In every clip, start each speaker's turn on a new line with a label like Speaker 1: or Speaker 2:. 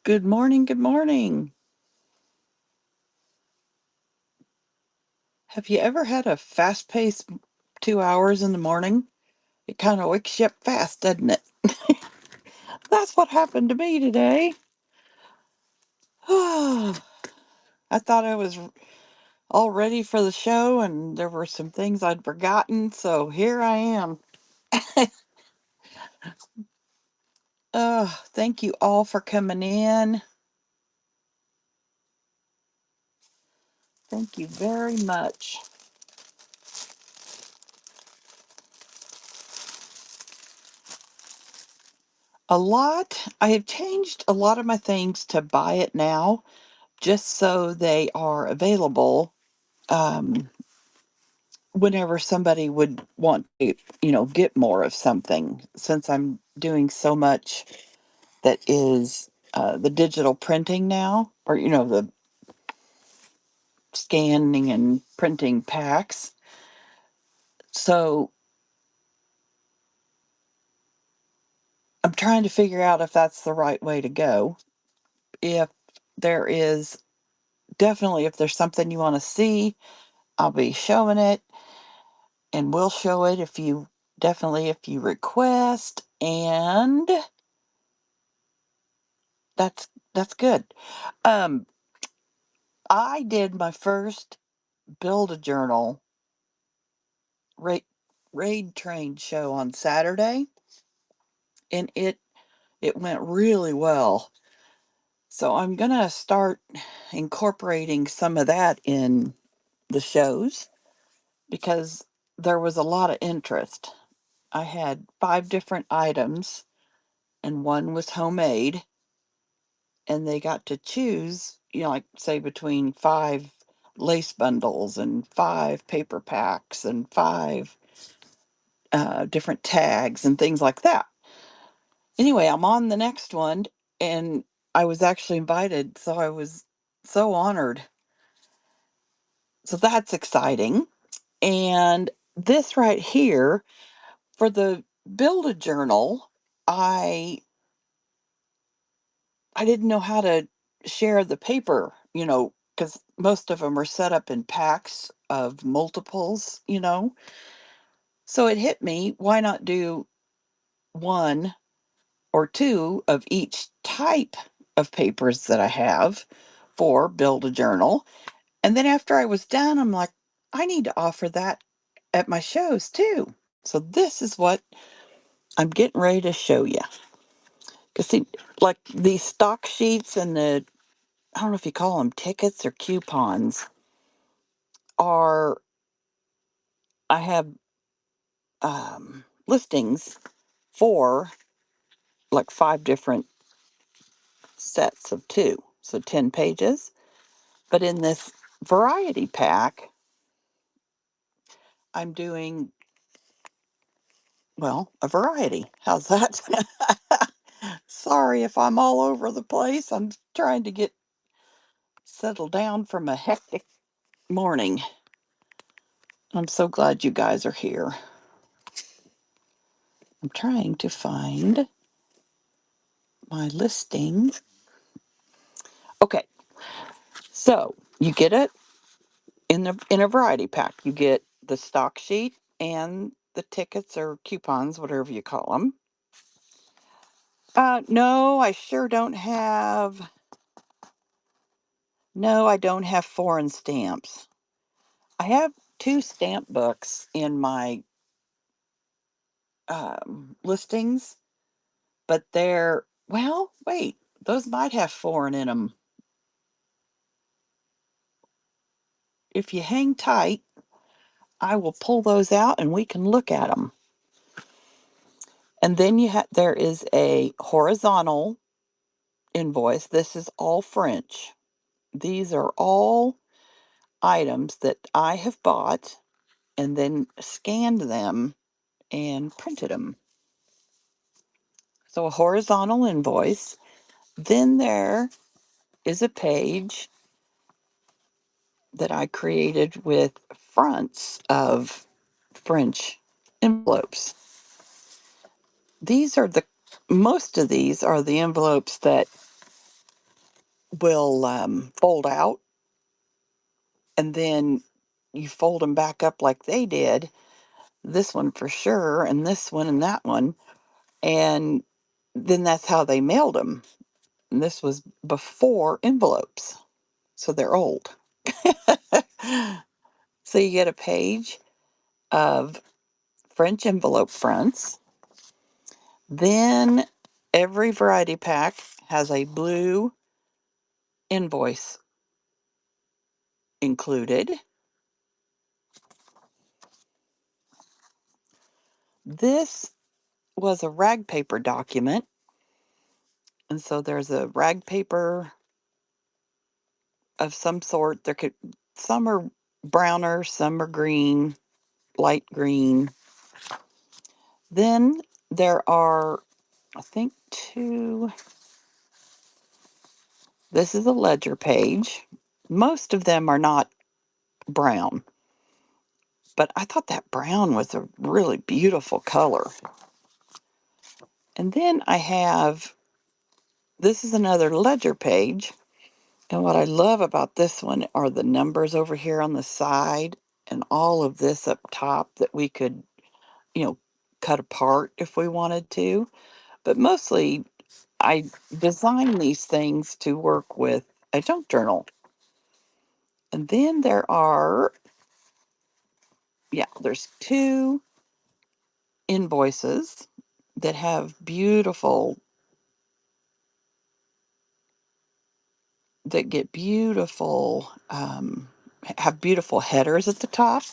Speaker 1: Good morning. Good morning. Have you ever had a fast paced 2 hours in the morning? It kind of wakes you up fast, doesn't it? That's what happened to me today. I thought I was all ready for the show, and there were some things I'd forgotten, so here I am. Thank you all for coming in. Thank you very much. I have changed a lot of my things to buy it now, just so they are available um, whenever somebody would want to, get more of something, since I'm doing so much that is the digital printing now, or, the scanning and printing packs. So I'm trying to figure out if that's the right way to go. If there is definitely, if there's something you want to see, I'll be showing it, and we'll show it if you request. And that's good. Um, I did my first Build a Journal ra- raid train show on Saturday, and it went really well. So I'm gonna start incorporating some of that in the shows, because there was a lot of interest. I had 5 different items, and one was homemade, and they got to choose, like, say, between 5 lace bundles and 5 paper packs and 5 different tags and things like that. Anyway, I'm on the next one, and I was actually invited, so I was so honored. So that's exciting. And this right here, for the Build a Journal, I I didn't know how to share the paper, because most of them are set up in packs of multiples. So it hit me, why not do one or two of each type of papers that I have for Build a Journal. And then after I was done, I'm like, I need to offer that at my shows too. So this is what I'm getting ready to show you. Because, see, like these stock sheets and I don't know if you call them tickets or coupons, are, I have listings for like 5 different sets of 2. So 10 pages. But in this variety pack, I'm doing, well, a variety. How's that? Sorry if I'm all over the place. I'm trying to get settled down from a hectic morning. I'm so glad you guys are here. I'm trying to find my listing. Okay, so you get it in a variety pack. You get the stock sheet and the tickets or coupons, whatever you call them. No, I sure don't have. No, I don't have foreign stamps. I have 2 stamp books in my listings, but they're, well, wait, those might have foreign in them. If you hang tight, I will pull those out and we can look at them. And then there is a horizontal invoice. This is all French. These are all items that I have bought and then scanned them and printed them. So a horizontal invoice. Then there is a page that I created with fronts of French envelopes. These are most of these are the envelopes that will fold out, and then you fold them back up like they did. This one for sure, and this one and that one. And then that's how they mailed them. And this was before envelopes, so they're old. So you get a page of French envelope fronts. Then every variety pack has a blue invoice included. This was a rag paper document. And so there's a rag paper of some sort. Some are browner, some are green, light green. Then there are, I think, two. This is a ledger page. Most of them are not brown, but I thought that brown was a really beautiful color. And then this is another ledger page. And what I love about this one are the numbers over here on the side and all of this up top that we could, you know, cut apart if we wanted to. But mostly I design these things to work with a junk journal. And then there's two invoices that get beautiful, have beautiful headers at the top.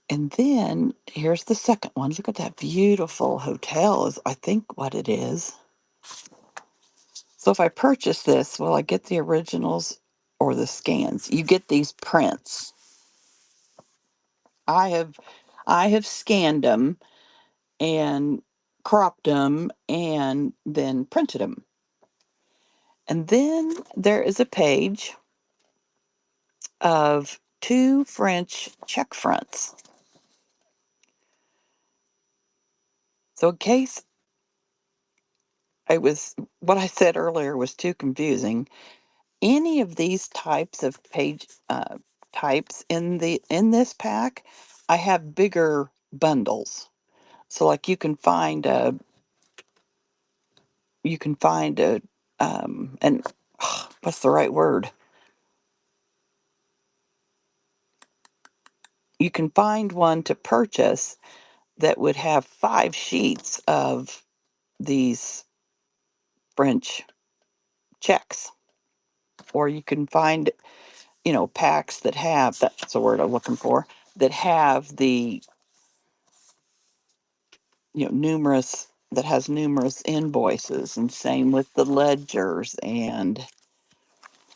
Speaker 1: And then here's the second one. Look at that beautiful hotel, is I think what it is. So if I purchase this, will I get the originals or the scans? You get these prints. I have scanned them and cropped them and then printed them. And then there is a page of two French check fronts. So in case what I said earlier was too confusing, any of these types of page types in this pack, I have bigger bundles. So like you can find a and what's the right word? You can find one to purchase that would have 5 sheets of these French checks. Or you can find, packs that's the word I'm looking for, that have the, numerous invoices, and same with the ledgers. And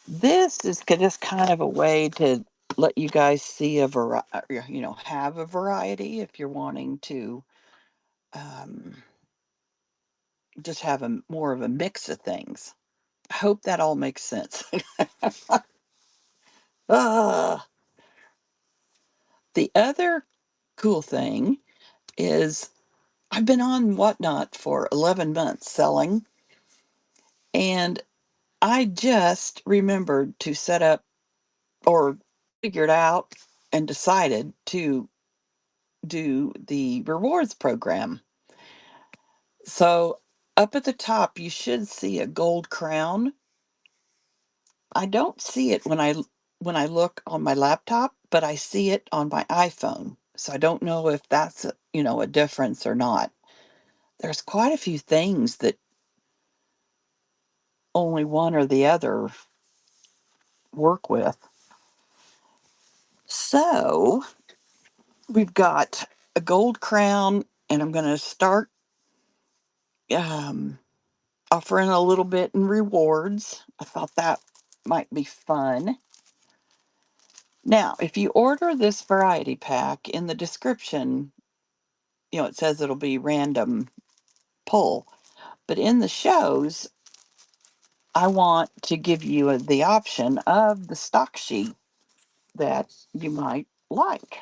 Speaker 1: this is just kind of a way to let you guys see have a variety if you're wanting to um, just have more of a mix of things. I hope that all makes sense. Ah, the other cool thing is I've been on Whatnot for 11 months selling, and I just remembered to set up or figured out and decided to do the rewards program. So up at the top, you should see a gold crown. I don't see it when I look on my laptop, but I see it on my iPhone. So I don't know if that's a difference or not. There's quite a few things that only one or the other work with. So we've got a gold crown, and I'm going to start um, offering a little bit in rewards. I thought that might be fun. Now, if you order this variety pack, in the description, it says it'll be random pull. But in the shows, I want to give you the option of the stock sheet that you might like.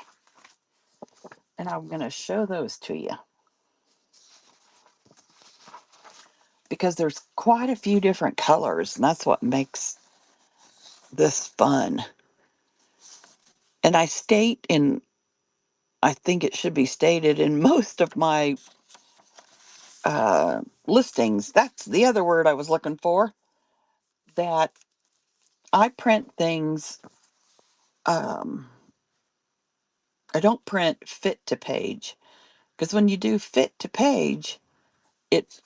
Speaker 1: And I'm going to show those to you. because there's quite a few different colors, and that's what makes this fun. And I think it should be stated in most of my listings. That's the other word I was looking for. That I print things. Um, I don't print fit to page because when you do fit to page, it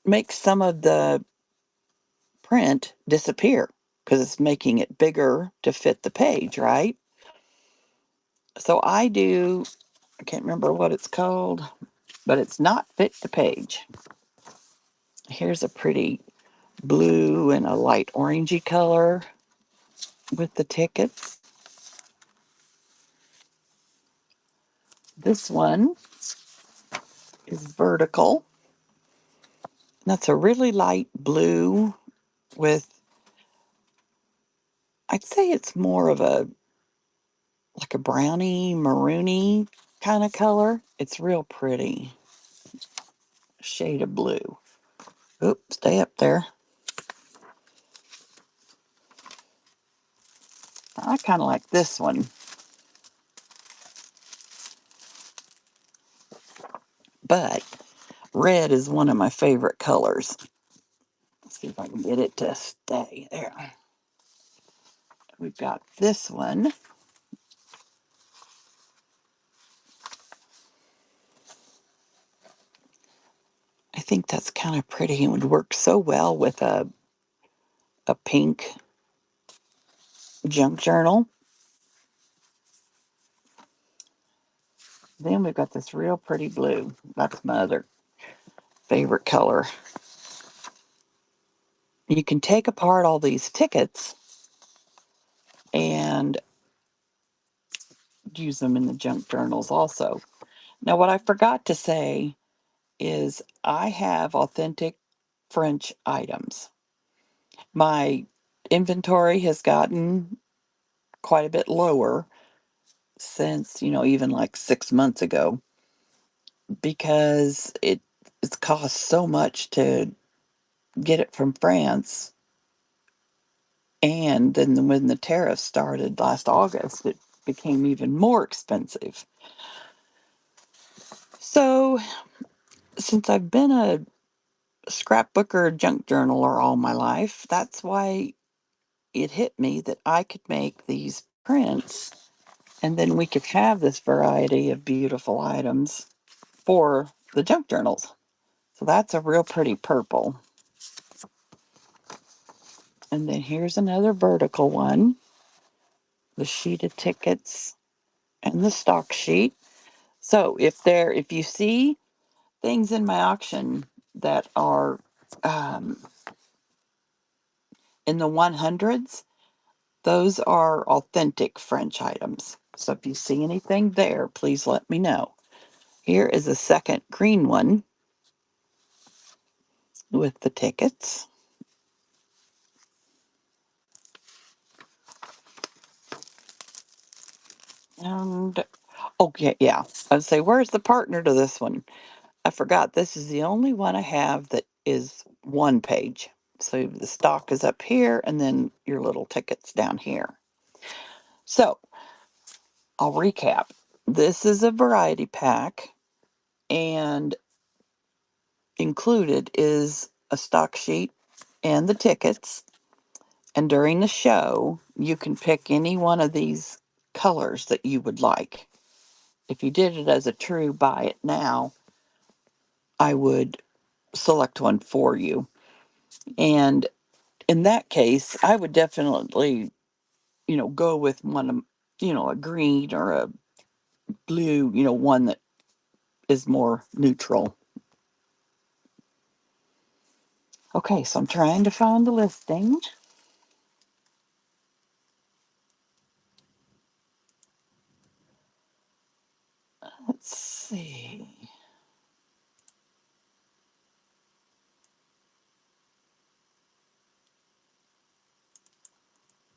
Speaker 1: makes some of the print disappear because it's making it bigger to fit the page, right? So I can't remember what it's called, but it's not fit to page. Here's a pretty blue and a light orangey color with the tickets. This one is vertical. That's a really light blue with, I'd say it's more of a like a browny, maroony kind of color. It's real pretty. Shade of blue. Oop, stay up there. I kind of like this one. But red is one of my favorite colors. Let's see if I can get it to stay there. We've got this one. I think that's kind of pretty and would work so well with a pink junk journal. Then we've got this real pretty blue. That's my other favorite color. You can take apart all these tickets and use them in the junk journals also. Now, what I forgot to say is I have authentic French items. My inventory has gotten quite a bit lower since, even like 6 months ago because it's cost so much to get it from France. And then when the tariffs started last August, it became even more expensive. So, since I've been a scrapbooker, junk journaler all my life, that's why it hit me that I could make these prints and then we could have this variety of beautiful items for the junk journals. So that's a real pretty purple. And then here's another vertical one, the sheet of tickets and the stock sheet. So if you see things in my auction that are um, in the 100s, those are authentic French items. So if you see anything there, please let me know. Here is a second green one with the tickets. And, oh, yeah, yeah. I'd say, where's the partner to this one? I forgot. This is the only one I have that is one page. So the stock is up here, and then your little tickets down here. So I'll recap. This is a variety pack, and included is a stock sheet and the tickets. And during the show, you can pick any one of these colors that you would like. If you did it as a true buy it now, I would select one for you. And in that case, I would definitely, go with one, a green or a blue, one that is more neutral. Okay, so I'm trying to find the listing. Let's see.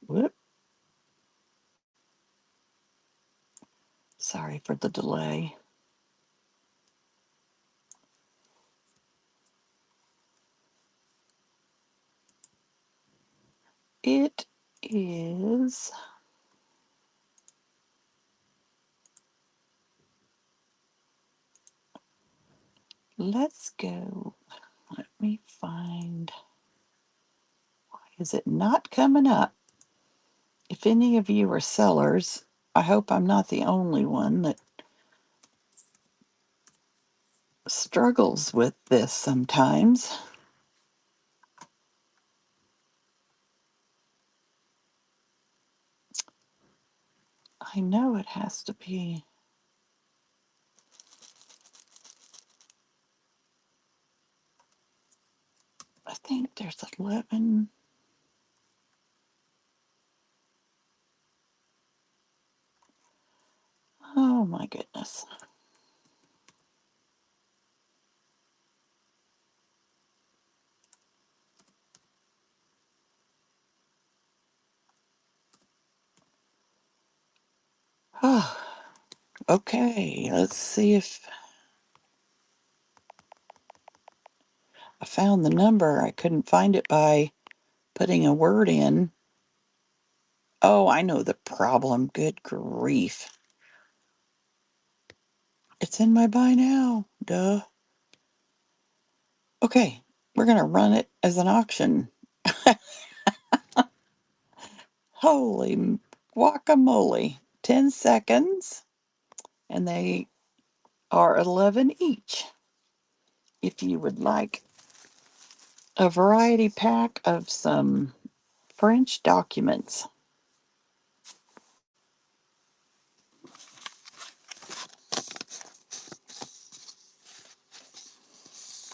Speaker 1: Whoop. Sorry for the delay. It is. Let's go. Let me find. Why is it not coming up? If any of you are sellers, I hope I'm not the only one that struggles with this sometimes. I know it has to be. I think there's 11. Oh my goodness. Oh, okay, let's see if I found the number. I couldn't find it by putting a word in. Oh, I know the problem. Good grief. It's in my buy now. Duh. Okay, we're going to run it as an auction. Holy guacamole. 10 seconds, and they are 11 each. If you would like a variety pack of some French documents.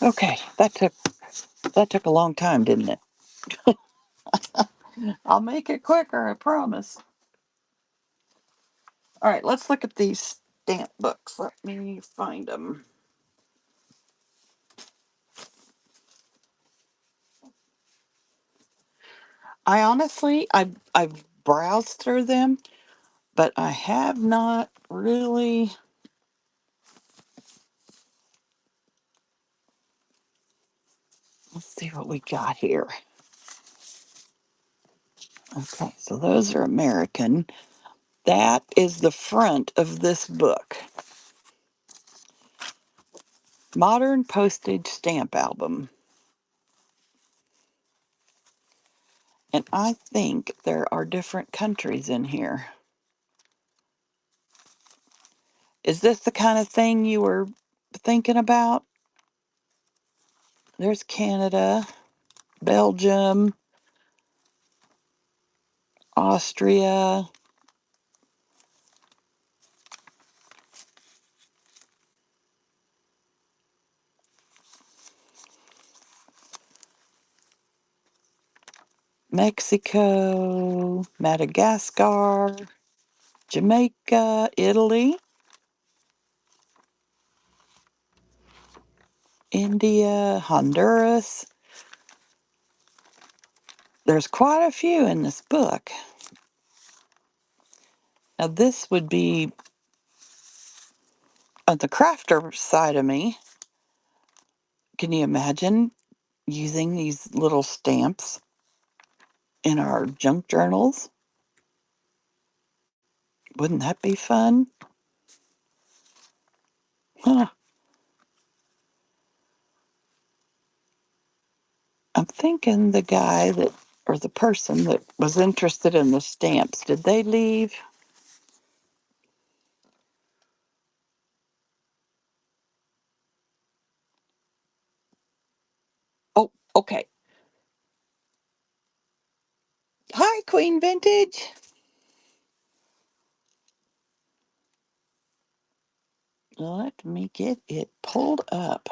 Speaker 1: Okay, that took a long time, didn't it? I'll make it quicker, I promise. All right, let's look at these stamp books. Let me find them. I honestly, I've browsed through them, but I have not really. Let's see what we got here. Okay, so those are American. That is the front of this book. Modern Postage Stamp Album. And I think there are different countries in here. Is this the kind of thing you were thinking about? There's Canada, Belgium, Austria. Mexico, Madagascar, Jamaica, Italy, India, Honduras. There's quite a few in this book. Now, this would be on the crafter side of me. Can you imagine using these little stamps in our junk journals? Wouldn't that be fun? Huh. I'm thinking the guy that, or the person that was interested in the stamps, did they leave? Oh, okay. Hi, Queen Vintage. Let me get it pulled up.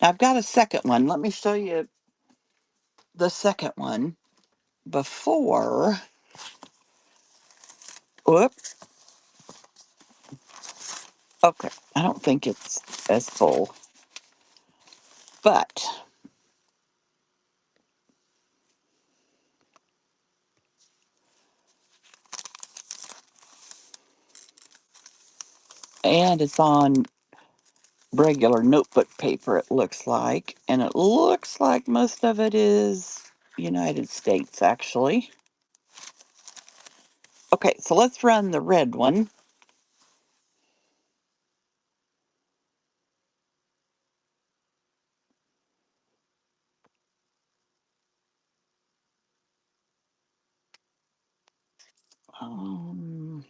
Speaker 1: Now, I've got a second one. Let me show you the second one before. Whoop. Okay. I don't think it's as full, but and it's on regular notebook paper, it looks like. And it looks like most of it is United States, actually. Okay, so let's run the red one. Um,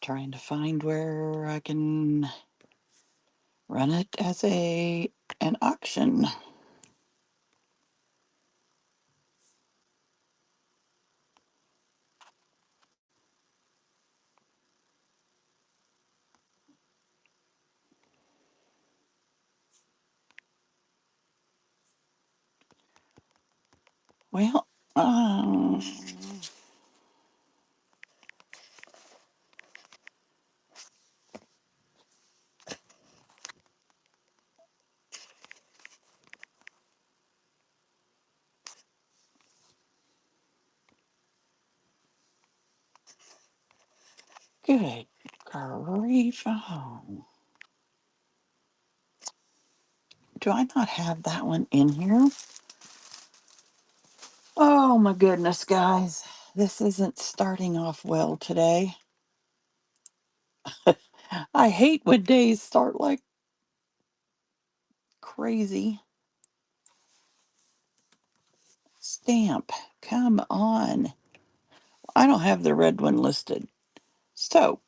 Speaker 1: Trying to find where I can run it as an auction. Well, good grief. Oh, do I not have that one in here? Oh my goodness, guys. This isn't starting off well today. I hate when days start like crazy. Stamp. Come on. I don't have the red one listed. So,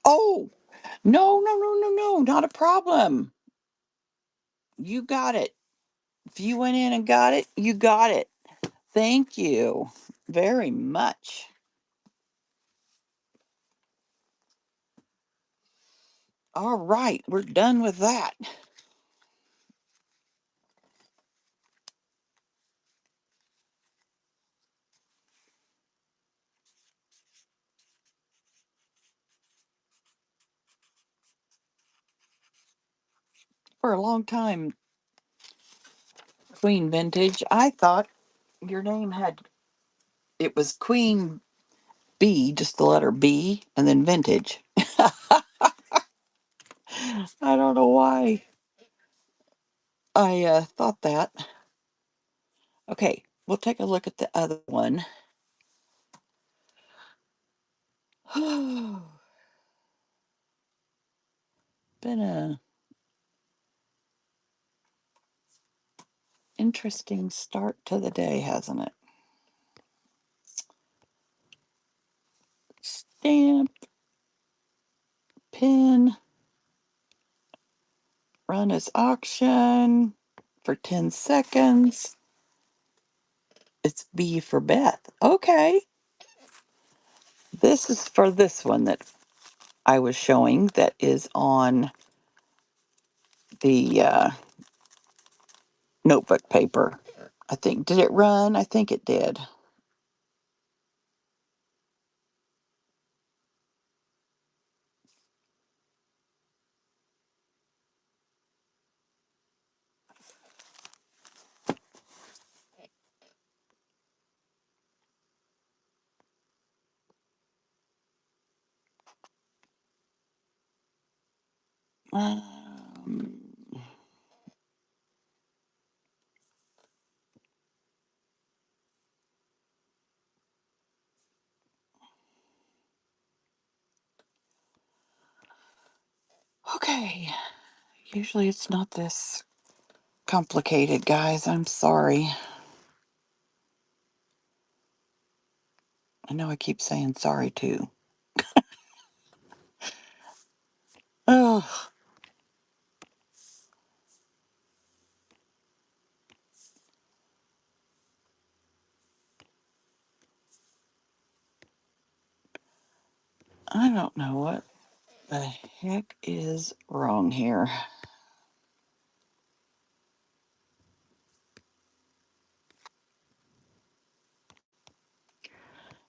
Speaker 1: oh, no, no, no, no, no, not a problem. You got it. If you went in and got it, you got it. Thank you very much. All right, we're done with that. For a long time, Queen Vintage, I thought your name had, it was Queen B, just the letter B, and then Vintage. I don't know why I thought that. Okay, we'll take a look at the other one. Been a interesting start to the day, hasn't it? Stamp, pin, run as auction for 10 seconds. It's B for Beth. Okay. This is for this one that I was showing that is on the notebook paper. I think, did it run? I think it did. Um, okay. Usually it's not this complicated, guys. I'm sorry. I know I keep saying sorry too. Oh, I don't know what the heck is wrong here.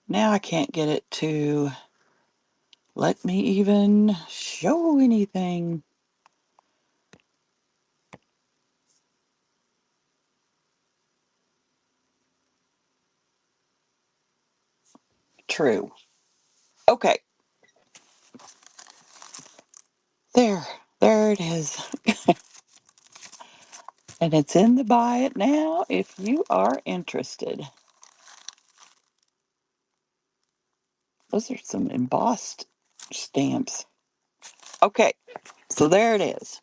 Speaker 1: Now I can't get it to let me even show anything. true. Okay, there it is. And it's in the buy it now if you are interested. Those are some embossed stamps. Okay, so there it is.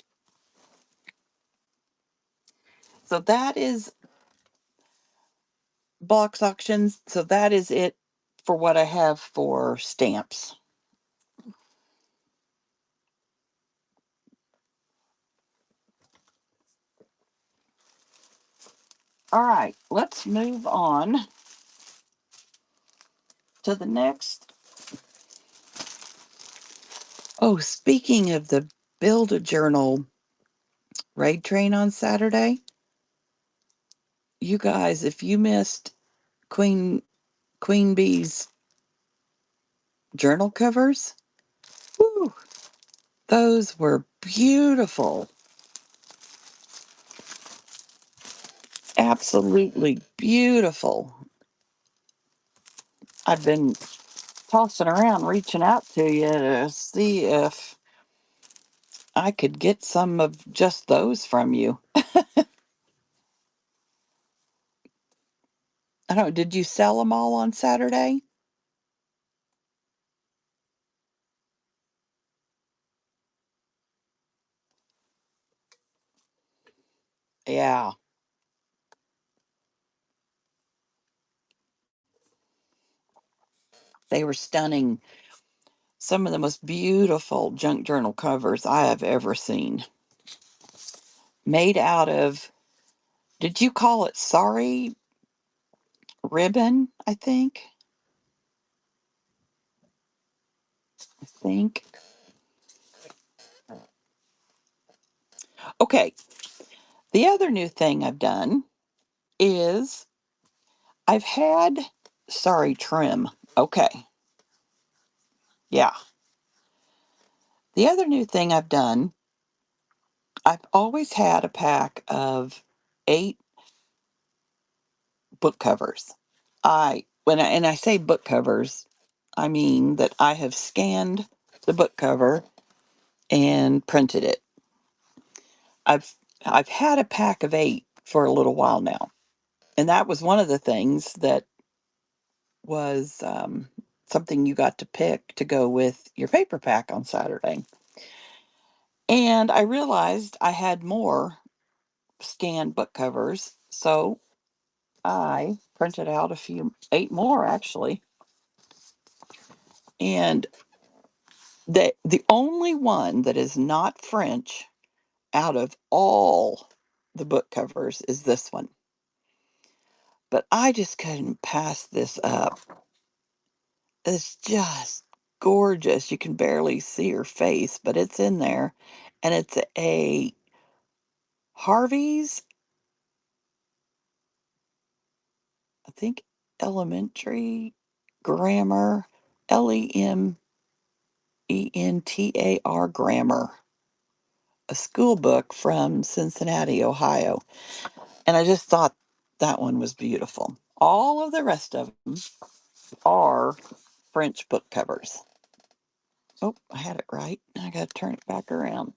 Speaker 1: So that is box auctions. So that is it for what I have for stamps. All right, let's move on to the next. Oh, speaking of the Build a Journal raid train on Saturday, you guys, if you missed Queen Bee's journal covers, whew, those were beautiful. Absolutely beautiful. I've been tossing around, reaching out to you to see if I could get some of just those from you. I don't. Did you sell them all on Saturday? Yeah, they were stunning. Some of the most beautiful junk journal covers I have ever seen. Made out of, did you call it sari ribbon? I think. Okay. The other new thing I've done is I've had sari trim. Okay. Yeah. The other new thing I've done, I've always had a pack of 8 book covers. And I say book covers, I mean that I have scanned the book cover and printed it. I've I've had a pack of 8 for a little while now. And that was one of the things that was something you got to pick to go with your paper pack on Saturday. And I realized I had more scanned book covers, so I printed out a few, 8 more actually. And the only one that is not French out of all the book covers is this one. But I just couldn't pass this up. It's just gorgeous. You can barely see her face, but it's in there. And it's a Harvey's, I think, elementary grammar, Lementar grammar, a school book from Cincinnati, Ohio. And I just thought that one was beautiful. All of the rest of them are French book covers. Oh, I had it right. I got to turn it back around.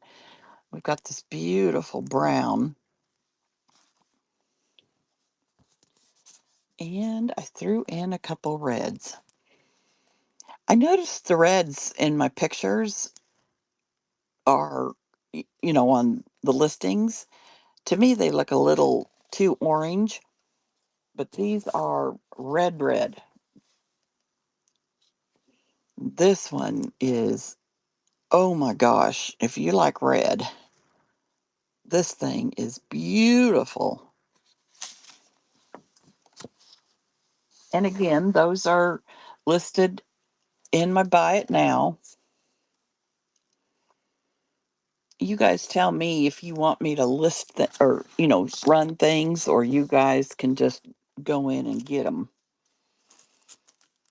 Speaker 1: We've got this beautiful brown. And I threw in a couple reds. I noticed the reds in my pictures are, on the listings. To me, they look a little too orange, but these are red. This one is, oh my gosh, if you like red, this thing is beautiful. And again, those are listed in my buy it now. You guys tell me if you want me to list or run things, or you guys can just go in and get them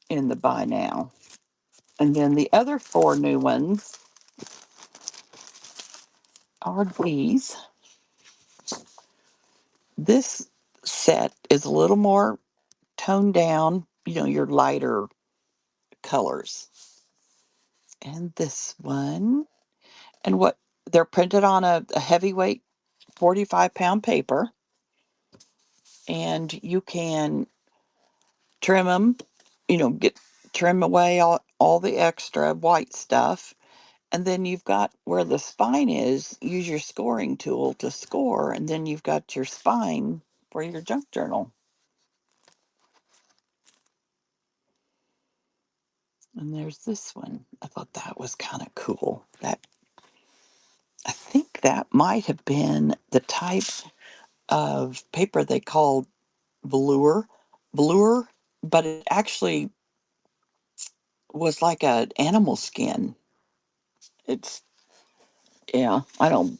Speaker 1: in the buy now. And then the other 4 new ones are these. This set is a little more toned down, your lighter colors. And this one, and what they're printed on a heavyweight 45-pound paper, and you can trim them, trim away all the extra white stuff. And then you've got where the spine is, use your scoring tool to score, and then you've got your spine for your junk journal. And there's this one. I thought that was kind of cool. I think that might have been the type of paper they called velour, but it actually was like an animal skin. It's yeah, I don't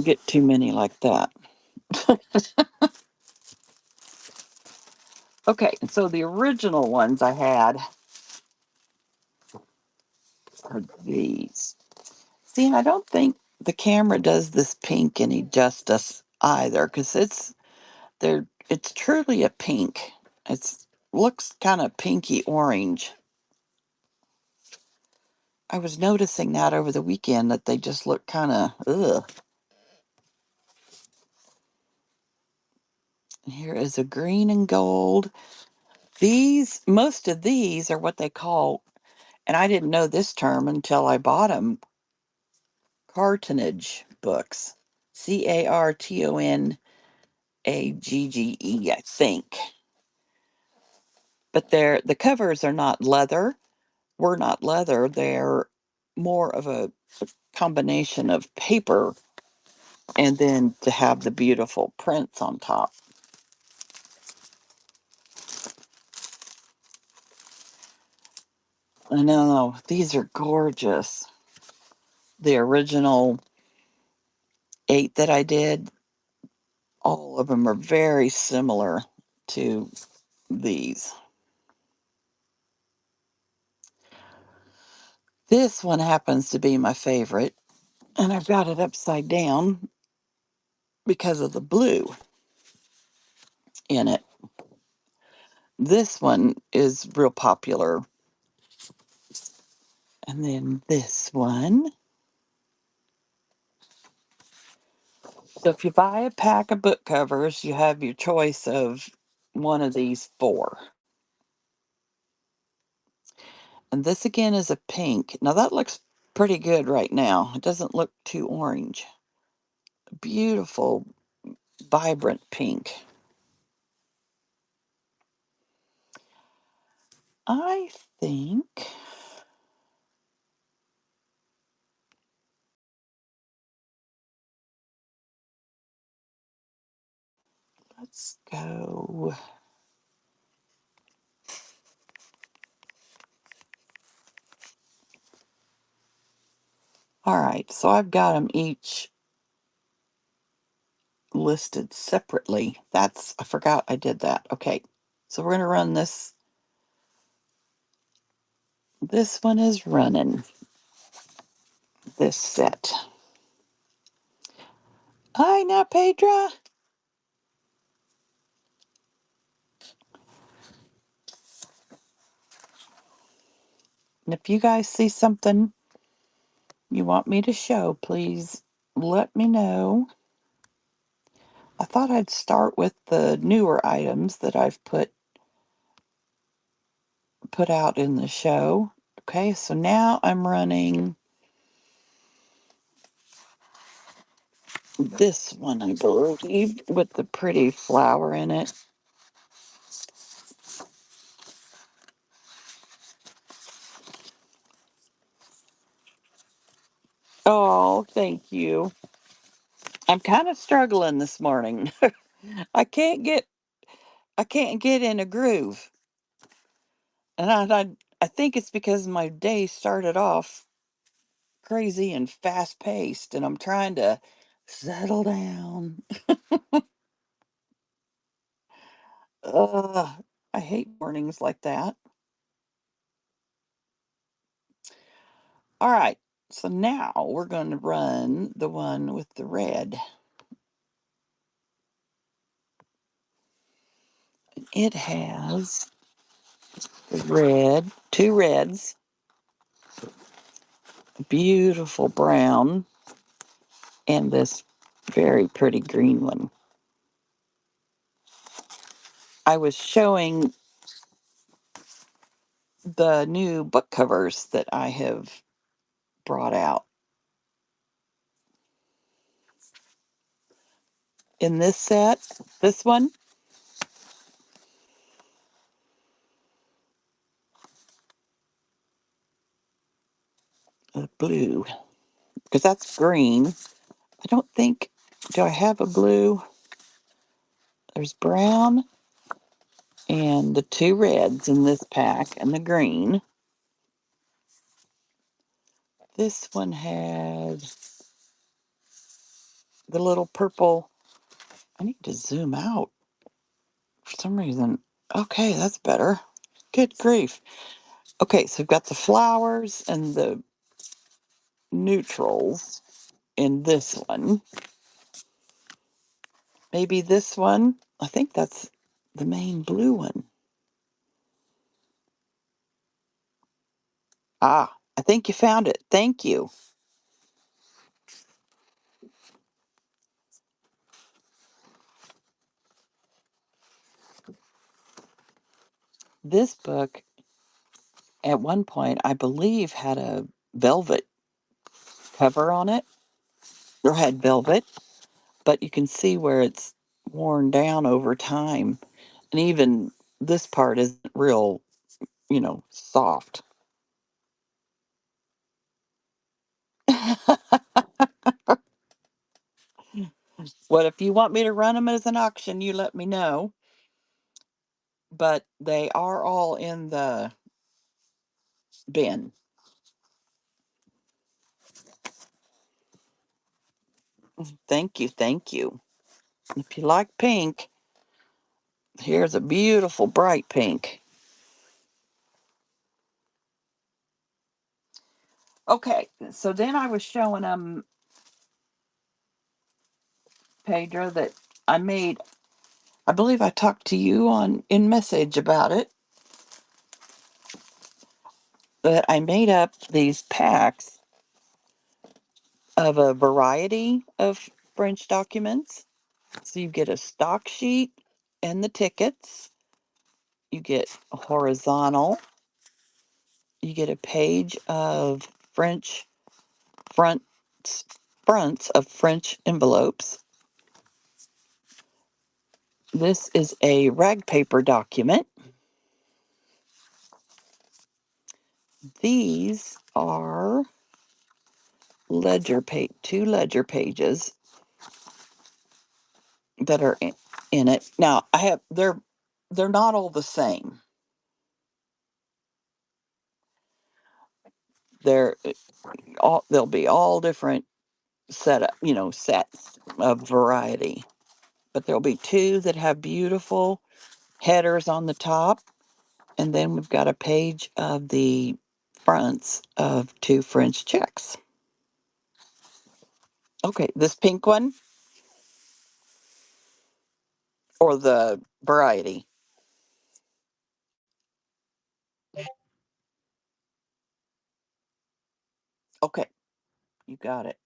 Speaker 1: get too many like that. Okay, so the original ones I had are these. See, and I don't think the camera does this pink any justice either, because it's truly a pink. It's looks kind of pinky orange. I was noticing that over the weekend that they just look kind of ugh. Here is a green and gold. Most of these are what they call, and I didn't know this term until I bought them, cartonnage books. Cartonagge, I think. But the covers are not leather. Were not leather. They're more of a combination of paper and then to have the beautiful prints on top. I know, these are gorgeous. The original 8 that I did, all of them are very similar to these. This one happens to be my favorite, and I've got it upside down because of the blue in it. This one is real popular. And then this one. So if you buy a pack of book covers, you have your choice of one of these 4. And this again is a pink. Now that looks pretty good right now. It doesn't look too orange. Beautiful, vibrant pink. I think let's go. All right, so I've got them each listed separately. I forgot I did that. Okay, so we're going to run this. This one is running this set. Hi, now, Pedra. And if you guys see something you want me to show, please let me know. I thought I'd start with the newer items that I've put out in the show. Okay, so now I'm running this one, I believe, with the pretty flower in it. Oh, thank you. I'm kind of struggling this morning. I can't get in a groove. And I think it's because my day started off crazy and fast paced and I'm trying to settle down. Ugh, I hate mornings like that. All right. So now we're going to run the one with the red. It has red, two reds, beautiful brown, and this very pretty green one. I was showing the new book covers that I have brought out. In this set, this one, blue, because that's green. I don't think, do I have a blue? There's brown and the two reds in this pack and the green. This one had the little purple. I need to zoom out for some reason. Okay, that's better. Good grief. Okay, so we've got the flowers and the neutrals in this one. Maybe this one. I think that's the main blue one. Ah, I think you found it. Thank you. This book, at one point, I believe, had a velvet cover on it, or had velvet, but you can see where it's worn down over time. And even this part isn't real, soft. What if you want me to run them as an auction, you let me know. But they are all in the bin. Thank you, thank you. If you like pink, here's a beautiful bright pink. Okay, so then I was showing them, Pedro, that I made. I believe I talked to you in message about it. That I made up these packs of a variety of French documents. So you get a stock sheet and the tickets. You get a horizontal. You get a page of French fronts fronts of French envelopes. This is a rag paper document. These are two ledger pages that are in it. Now I have they're not all the same. They're they'll be all different sets of variety. But there'll be two that have beautiful headers on the top, and then we've got a page of the fronts of two French checks. Okay, this pink one or the variety? Okay, you got it.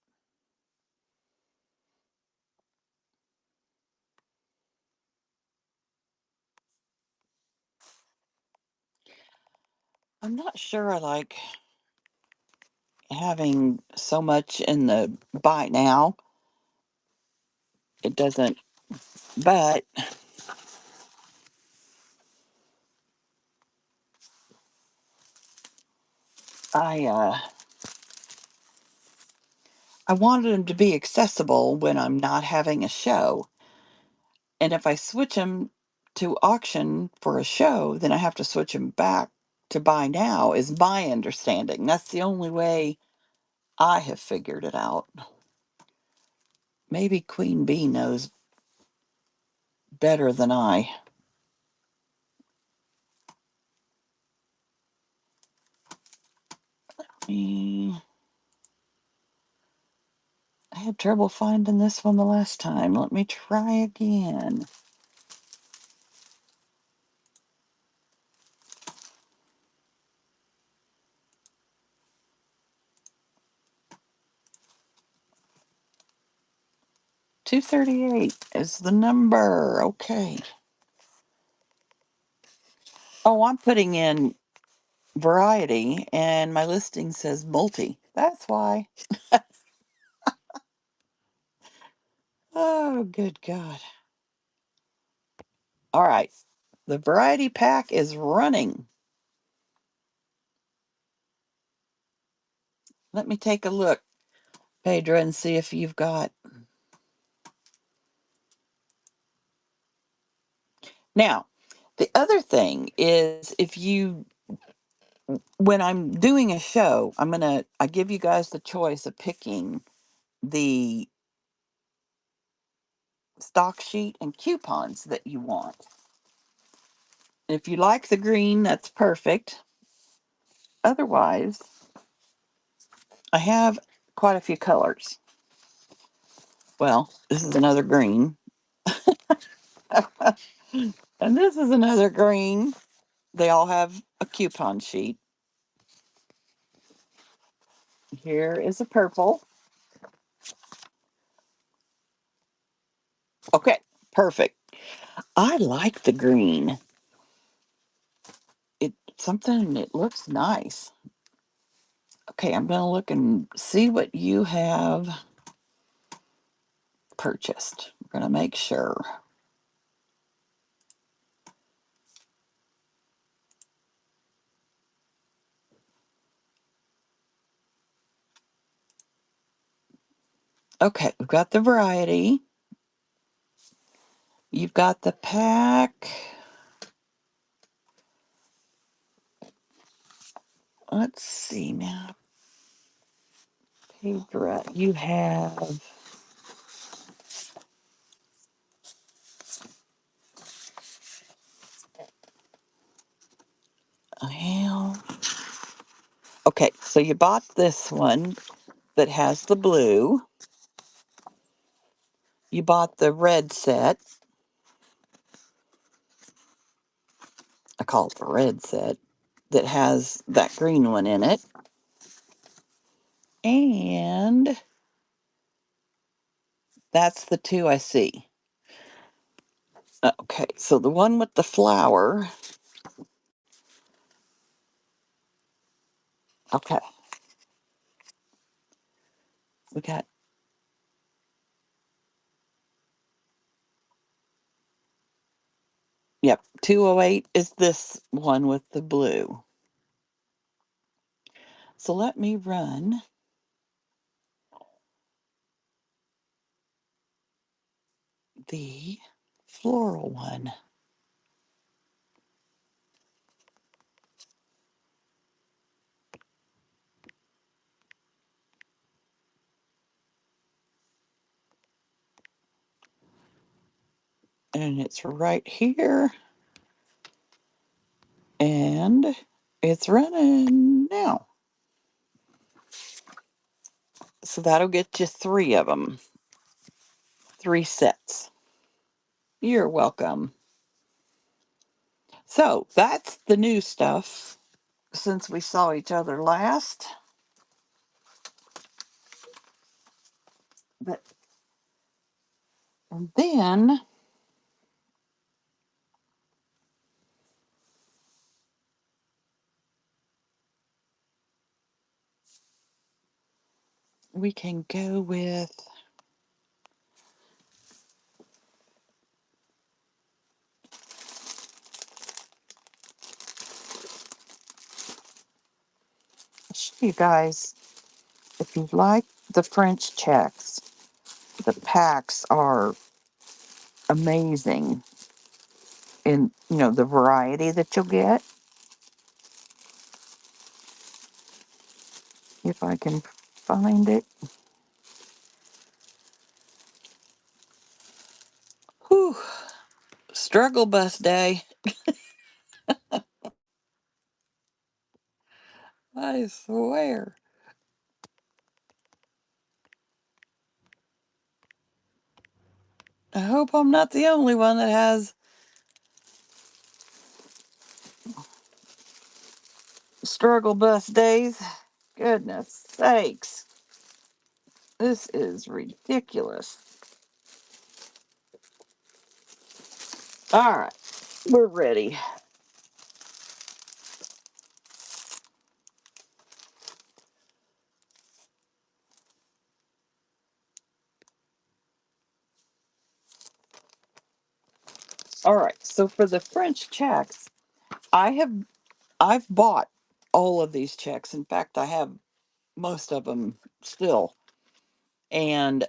Speaker 1: I'm not sure I like having so much in the buy now. It doesn't, but I I wanted them to be accessible when I'm not having a show. And if I switch them to auction for a show, then I have to switch them back to buy now, is my understanding. That's the only way I have figured it out. Maybe Queen Bee knows better than I. Mm, I had trouble finding this one the last time. Let me try again. 238 is the number. Okay. Oh, I'm putting in variety and my listing says multi. That's why. Oh, good God. All right. The variety pack is running. Let me take a look, Pedro, and see if you've got. Now, the other thing is if you, when I'm doing a show, I give you guys the choice of picking the stock sheet and coupons that you want. If you like the green, that's perfect. Otherwise, I have quite a few colors. Well, this is another green. And this is another green. They all have a coupon sheet. Here is a purple. Okay, perfect. I like the green. It looks nice. Okay, I'm going to look and see what you have purchased. We're going to make sure. Okay, we've got the variety. You've got the pack. Let's see now. Pedro, you have a ham. Okay, so you bought this one that has the blue. You bought the red set. I call it the red set that has that green one in it. And that's the two I see. Okay, so the one with the flower. Okay. We got, yep, 208 is this one with the blue. So let me run the floral one. And it's right here. And it's running now. So that'll get you three of them, three sets. You're welcome. So that's the new stuff since we saw each other last. But and then we can go with you guys, if you like the French checks, the packs are amazing in, the variety that you'll get. If I can find it. Whew. Struggle bus day. I swear. I hope I'm not the only one that has struggle bus days. Goodness sakes. This is ridiculous. All right, we're ready. All right, so for the French checks, I have I've bought all of these checks. In fact, I have most of them still. And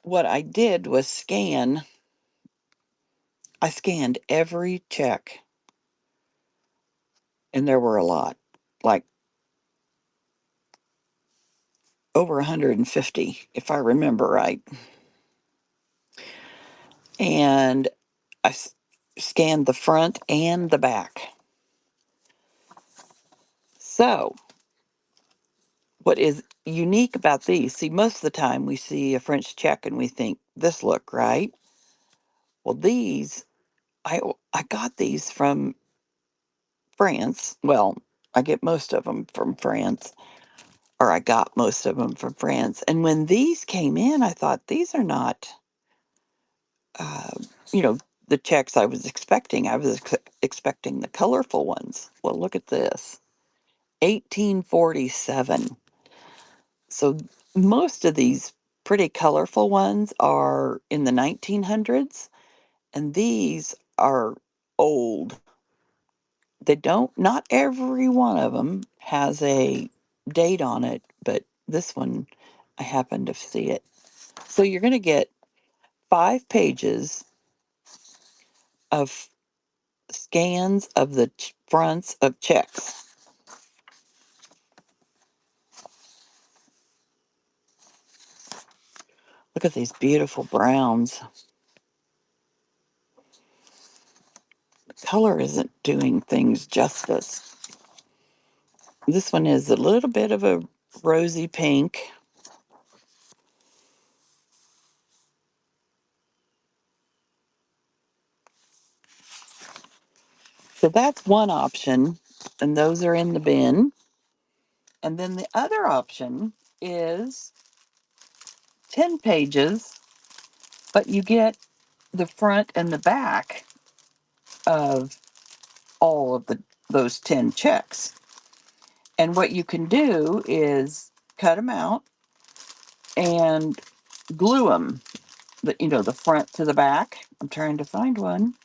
Speaker 1: what I did was I scanned every check, and there were a lot, like over 150, if I remember right. And I scanned the front and the back. So, what is unique about these? See, most of the time we see a French check and we think this look right. Well, these I got these from France. Well, I get most of them from France, or I got most of them from France. And when these came in, I thought these are not, uh, you know, the checks I was expecting. I was expecting the colorful ones. Well, look at this, 1847. So most of these pretty colorful ones are in the 1900s, and these are old. They don't, not every one of them has a date on it, but this one, I happen to see it. So you're going to get 5 pages of scans of the fronts of checks. Look at these beautiful browns. The color isn't doing things justice. This one is a little bit of a rosy pink. So that's one option, and those are in the bin. And then the other option is 10 pages, but you get the front and the back of all of those 10 checks. And what you can do is cut them out and glue them, the front to the back. I'm trying to find one.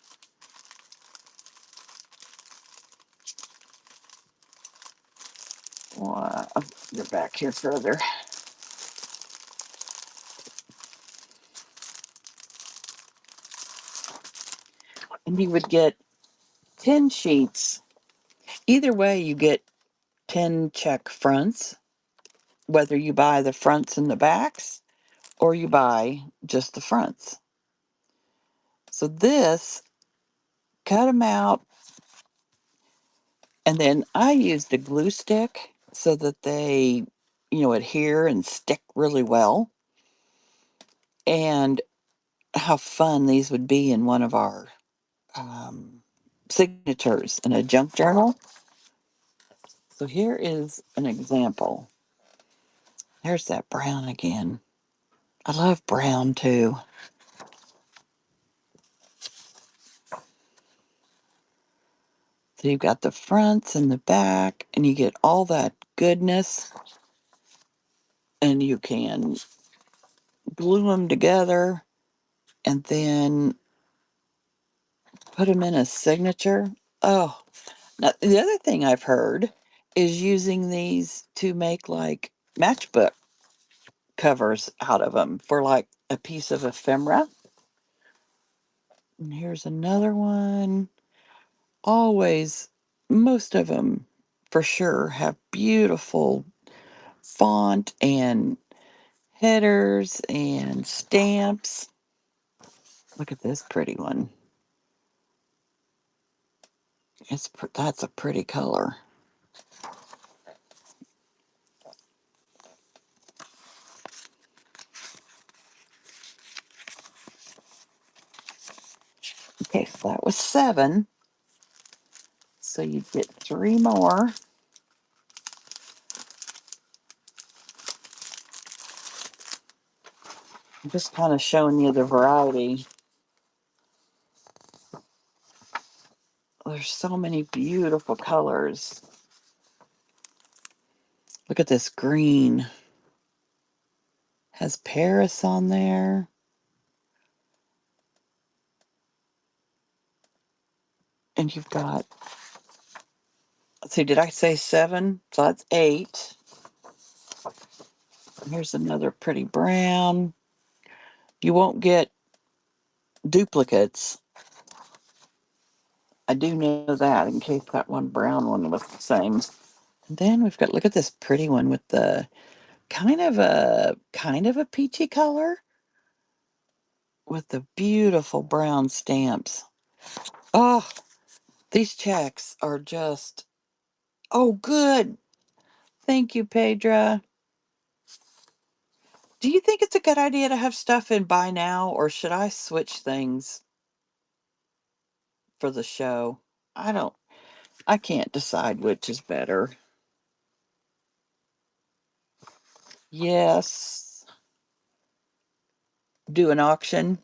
Speaker 1: Well, I'll get back here further. And you would get 10 sheets. Either way, you get 10 check fronts, whether you buy the fronts and the backs or you buy just the fronts. So this, cut them out, and then I used a glue stick so that they, adhere and stick really well. And how fun these would be in one of our signatures in a junk journal. So here is an example. There's that brown again. I love brown too. So you've got the fronts and the back, and you get all that goodness, and you can glue them together and then put them in a signature. Oh, now the other thing I've heard is using these to make like matchbook covers out of them for like a piece of ephemera. And here's another one. Always, most of them for sure have beautiful font and headers and stamps. Look at this pretty one. That's a pretty color. Okay, so that was 7. So you get 3 more. I'm just kind of showing you the variety. There's so many beautiful colors. Look at this green. Has Paris on there. And you've got, let's see, did I say 7? So that's 8. Here's another pretty brown. You won't get duplicates. I do know that in case that one brown one was the same. And then we've got, look at this pretty one with the kind of a peachy color with the beautiful brown stamps. Oh, these checks are just, oh, good. Thank you, Pedra. Do you think it's a good idea to have stuff in buy now, or should I switch things for the show? I can't decide which is better. Yes. Do an auction.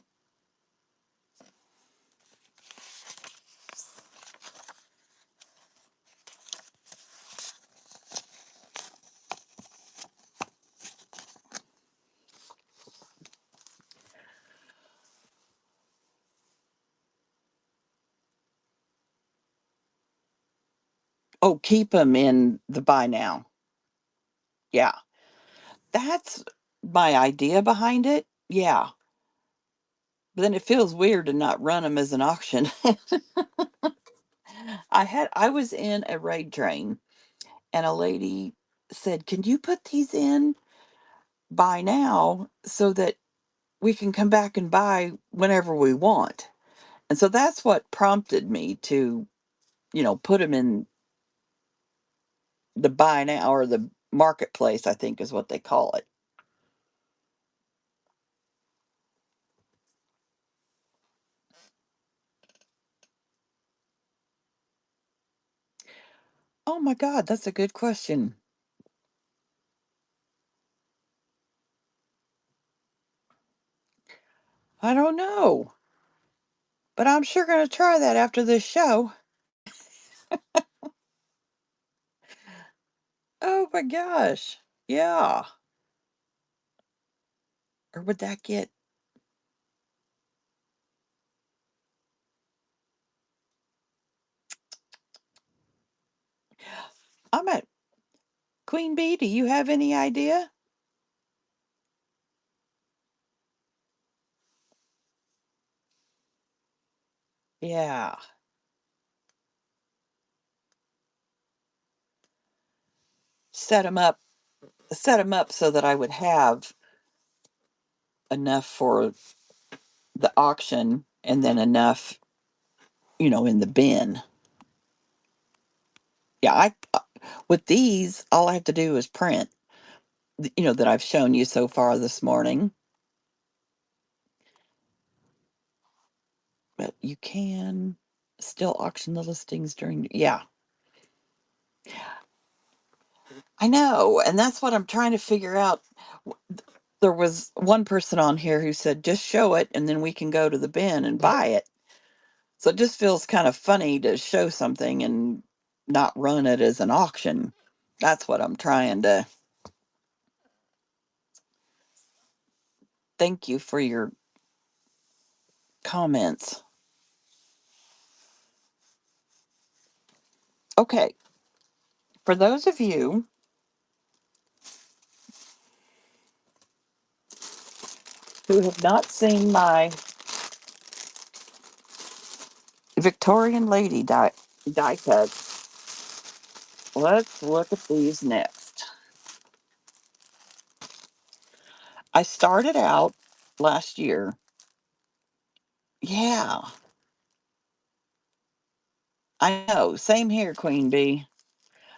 Speaker 1: Oh, keep them in the buy now. Yeah. That's my idea behind it. Yeah. But then it feels weird to not run them as an auction. I was in a raid train and a lady said, "Can you put these in buy now so that we can come back and buy whenever we want?" And so that's what prompted me to, put them in the buy now, or the marketplace, I think is what they call it. Oh my God, that's a good question. I don't know, but I'm sure going to try that after this show. Oh my gosh. Yeah. Or would that get, I'm at Queen Bee, do you have any idea? Yeah. Set them up, set them up so that I would have enough for the auction and then enough, in the bin. Yeah, with these, all I have to do is print, that I've shown you so far this morning. But you can still auction the listings during, yeah. I know, and that's what I'm trying to figure out. There was one person on here who said, just show it and then we can go to the bin and buy it. So it just feels kind of funny to show something and not run it as an auction. That's what I'm trying to. Thank you for your comments. Okay, for those of you who have not seen my Victorian lady die cuts, let's look at these next. I started out last year. Yeah, I know. Same here, Queen Bee.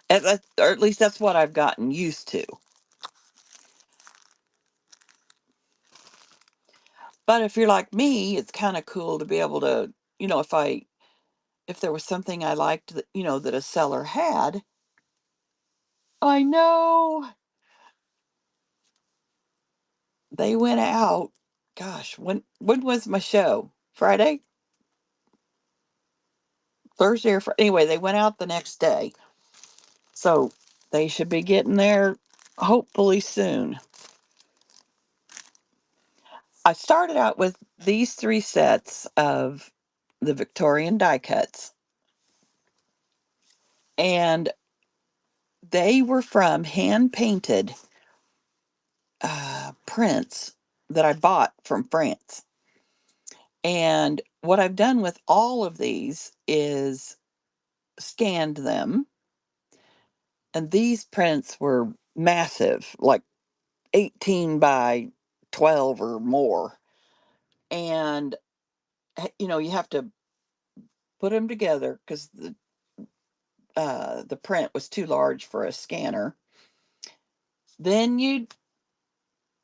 Speaker 1: Or at least that's what I've gotten used to. But if you're like me, it's kind of cool to be able to, if there was something I liked that, that a seller had. I know they went out. Gosh, when was my show? Friday? Thursday or anyway, they went out the next day. So they should be getting there hopefully soon. I started out with these 3 sets of the Victorian die cuts, and they were from hand painted prints that I bought from France. And what I've done with all of these is scanned them. And these prints were massive, like 18 by 12 or more. And, you have to put them together because the print was too large for a scanner. Then you,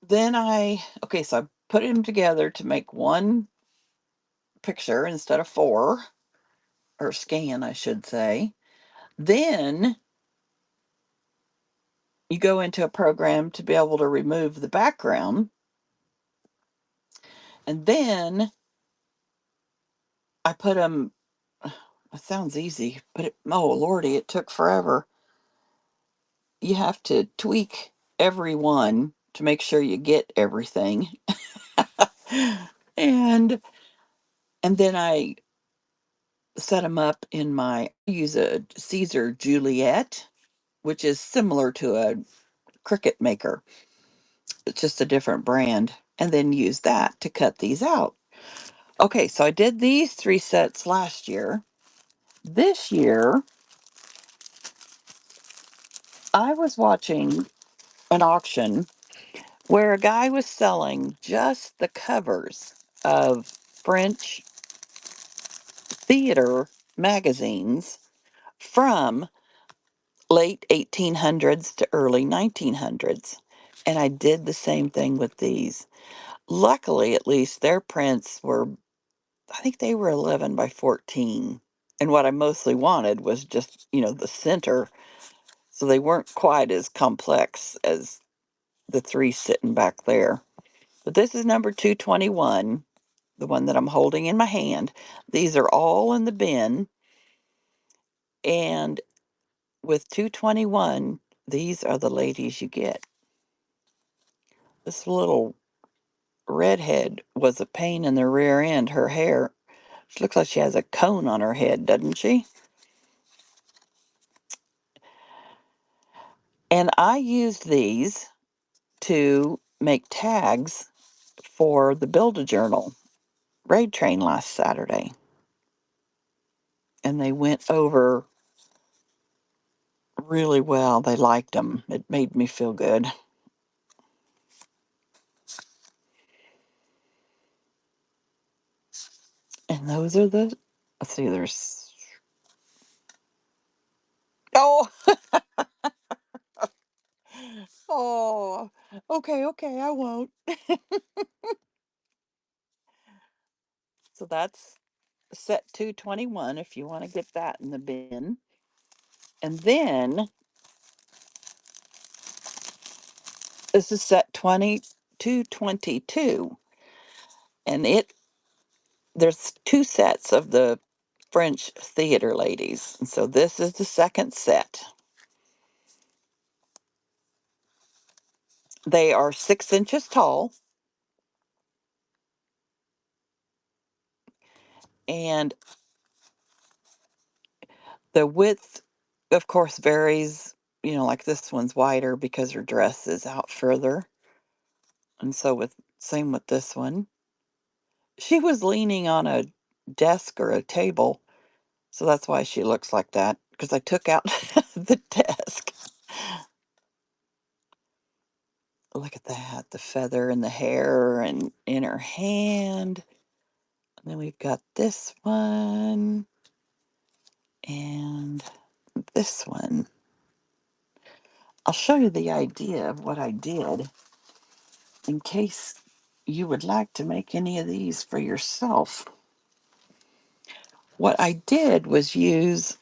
Speaker 1: then I, okay, so I put them together to make one picture instead of 4, or scan, I should say. Then you go into a program to be able to remove the background. And then I put them, it sounds easy, but oh lordy, it took forever. You have to tweak every one to make sure you get everything. and and then I set them up in I use a Caesar Juliet, which is similar to a Cricut maker. It's just a different brand. And then use that to cut these out. Okay, so I did these 3 sets last year. This year, I was watching an auction where a guy was selling just the covers of French theater magazines from late 1800s to early 1900s. And I did the same thing with these. Luckily, at least, their prints were, I think they were 11 by 14. And what I mostly wanted was just, the center. So they weren't quite as complex as the 3 sitting back there. But this is number 221, the one that I'm holding in my hand. These are all in the bin. And with 221, these are the ladies you get. This little redhead was a pain in the rear end. Her hair, she looks like she has a cone on her head, doesn't she? And I used these to make tags for the Build-A-Journal raid train last Saturday. And they went over really well. They liked them. It made me feel good. And those are let's see, oh, oh, okay, okay, I won't. So that's set 221 if you want to get that in the bin. And then this is set 222. And there's 2 sets of the French theater ladies. And so this is the second set. They are 6 inches tall. And the width, of course, varies. Like this one's wider because her dress is out further. And so same with this one. She was leaning on a desk or a table, so that's why she looks like that, because I took out the desk. Look at that, the feather and the hair and in her hand. And then we've got this one and this one. I'll show you the idea of what I did in case you would like to make any of these for yourself. What I did was use,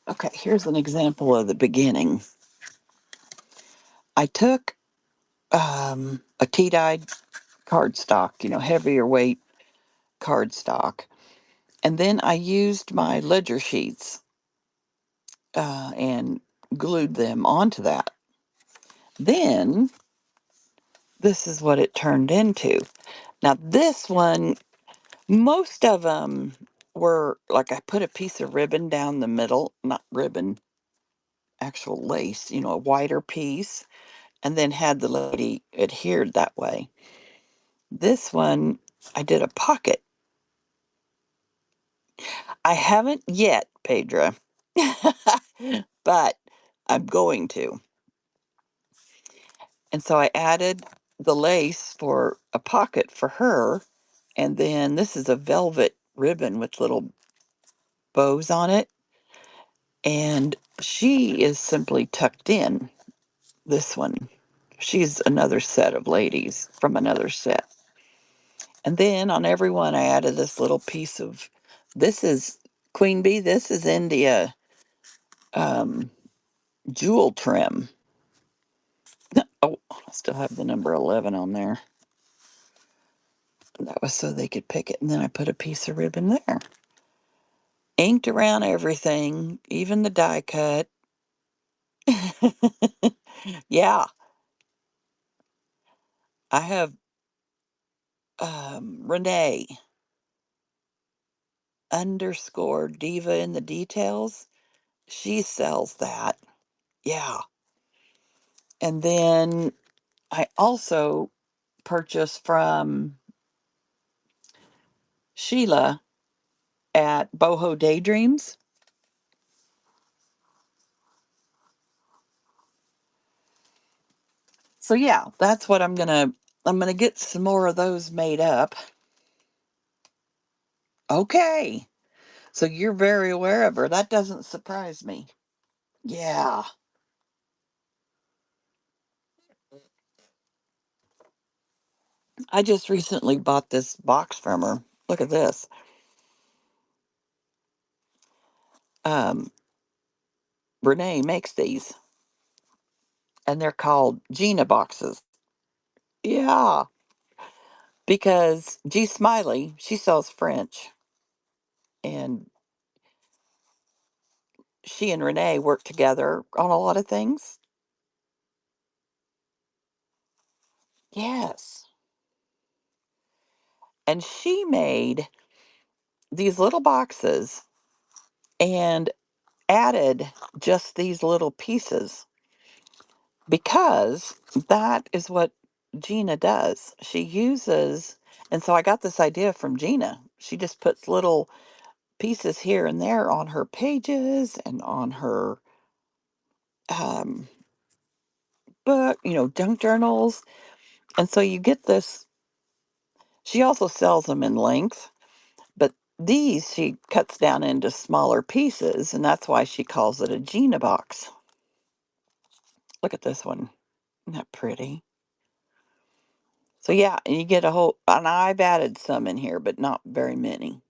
Speaker 1: okay, here's an example of the beginning. I took a tea-dyed cardstock, heavier weight cardstock, and then I used my ledger sheets and glued them onto that. Then this is what it turned into. Now, this one, most of them were like I put a piece of ribbon down the middle, not ribbon, actual lace, a wider piece, and then had the lady adhered that way. This one, I did a pocket. I haven't yet, Pedra, but I'm going to. And so I added the lace for a pocket for her. And then this is a velvet ribbon with little bows on it. And she is simply tucked in, this one. She's another set of ladies from another set. And then on every one, I added this little piece of, this is Queen Bee, this is India um, jewel trim. Oh, I still have the number 11 on there. That was so they could pick it. And then I put a piece of ribbon there. Inked around everything, even the die cut. Yeah, I have Renee underscore diva in the details. She sells that. Yeah. And then I also purchased from Sheila at Boho Daydreams. So yeah, that's what I'm gonna get some more of those made up. Okay. So you're very aware of her. That doesn't surprise me. Yeah. I just recently bought this box from her. Look at this. Um, Renee makes these, and they're called Gina boxes. Yeah, because G Smiley, she sells French, and she and Renee work together on a lot of things. Yes. And she made these little boxes and added just these little pieces because that is what Gina does. She uses, and so I got this idea from Gina. She just puts little pieces here and there on her pages and on her um, book, junk journals. And so you get this. She also sells them in length, but these she cuts down into smaller pieces, and that's why she calls it a Gina box. Look at this one. Isn't that pretty? So yeah, and you get a whole, and I've added some in here, but not very many.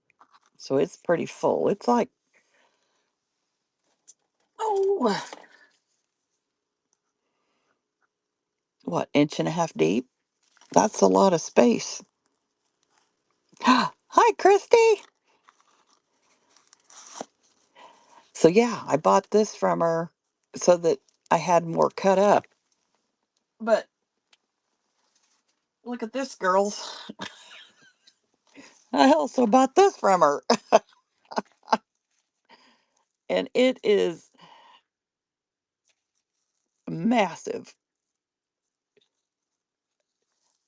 Speaker 1: So it's pretty full. It's like, oh, what, inch and a half deep? That's a lot of space. Hi, Christy. So yeah, I bought this from her so that I had more cut up. But look at this, girls. I also bought this from her. And it is massive.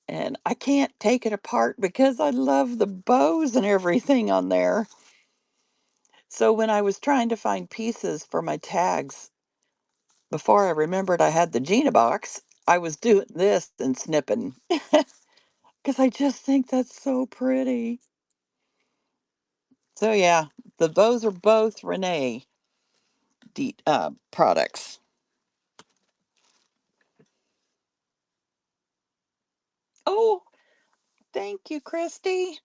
Speaker 1: And I can't take it apart because I love the bows and everything on there. So when I was trying to find pieces for my tags, before I remembered I had the Gina box, I was doing this and snipping because I just think that's so pretty. So yeah, the bows are both Renee products. Oh, thank you, Christy.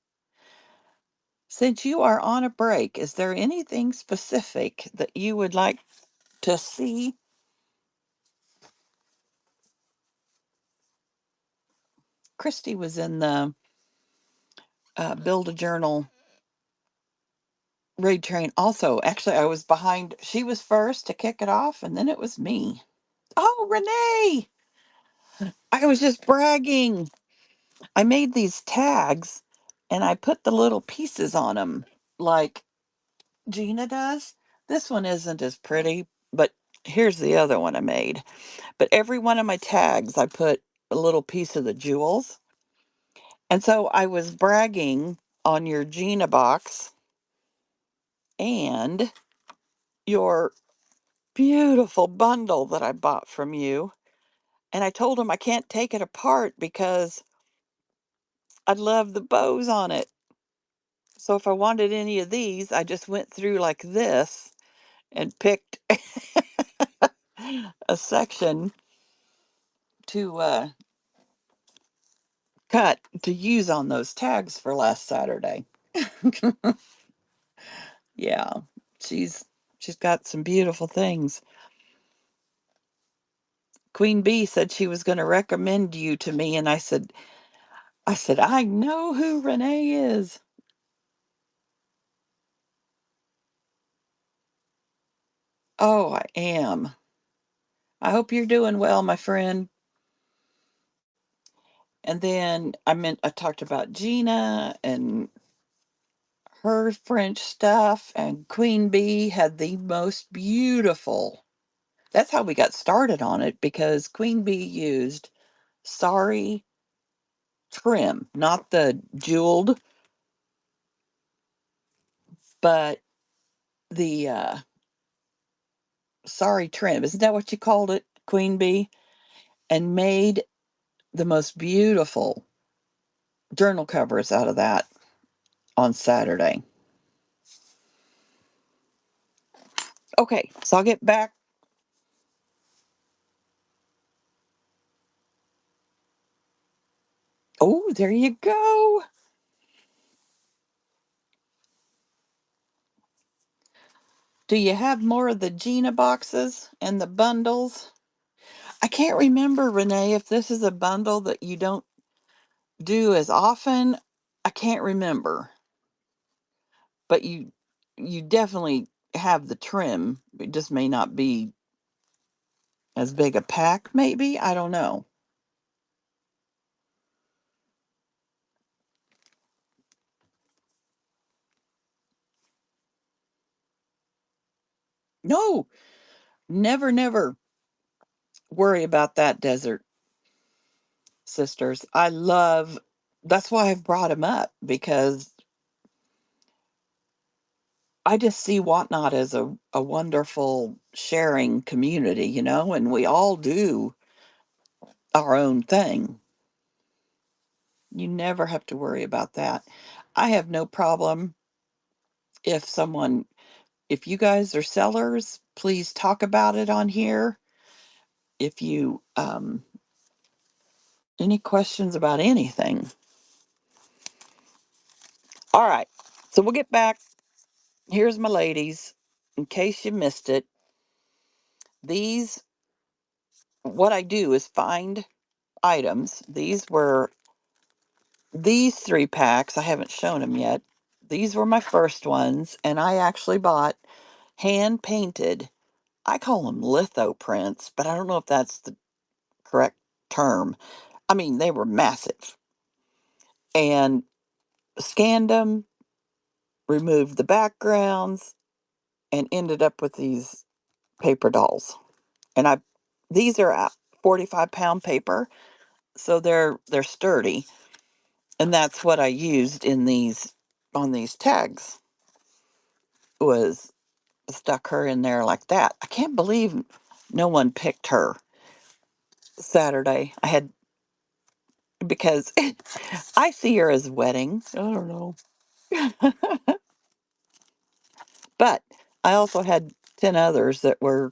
Speaker 1: Since you are on a break, is there anything specific that you would like to see? Christy was in the Build a Journal raid train also. Actually, I was behind. She was first to kick it off, and then it was me. Oh, Renee! I was just bragging. I made these tags and I put the little pieces on them like Gina does. This one isn't as pretty, but here's the other one I made. But every one of my tags, I put a little piece of the jewels. And so I was bragging on your Gina box and your beautiful bundle that I bought from you. And I told him I can't take it apart because I love the bows on it. So if I wanted any of these, I just went through like this and picked a section to cut to use on those tags for last Saturday. Yeah, she's she's got some beautiful things. Queen Bee said she was going to recommend you to me, and I said I know who Renee is. Oh, I am. I hope you're doing well, my friend. And then I talked about Gina and her French stuff, and Queen Bee had the most beautiful. That's how we got started on it because Queen Bee used sari trim, not the jeweled, but the sari trim. Isn't that what you called it, Queen Bee? And made the most beautiful journal covers out of that on Saturday. Okay, so I'll get back. Oh, there you go. Do you have more of the Gina boxes and the bundles? I can't remember, Renee, if this is a bundle that you don't do as often. I can't remember, but you definitely have the trim. It just may not be as big a pack, maybe. I don't know. No, never, never worry about that, Desert Sisters. I love. That's why I've brought him up because I just see Whatnot as a wonderful sharing community, and we all do our own thing. You never have to worry about that. I have no problem if someone, if you guys are sellers, please talk about it on here. If you, any questions about anything. All right. So we'll get back. Here's my ladies. In case you missed it, these, what I do is find items. These 3 packs. I haven't shown them yet. These were my first ones, and I actually bought hand painted. I call them litho prints, but I don't know if that's the correct term. I mean, they were massive. And scanned them, removed the backgrounds, and ended up with these paper dolls. And these are 45-pound paper, so they're sturdy. And that's what I used in these on these tags was stuck her in there like that. I can't believe no one picked her Saturday. I had because I see her as wedding. I don't know. But I also had 10 others that were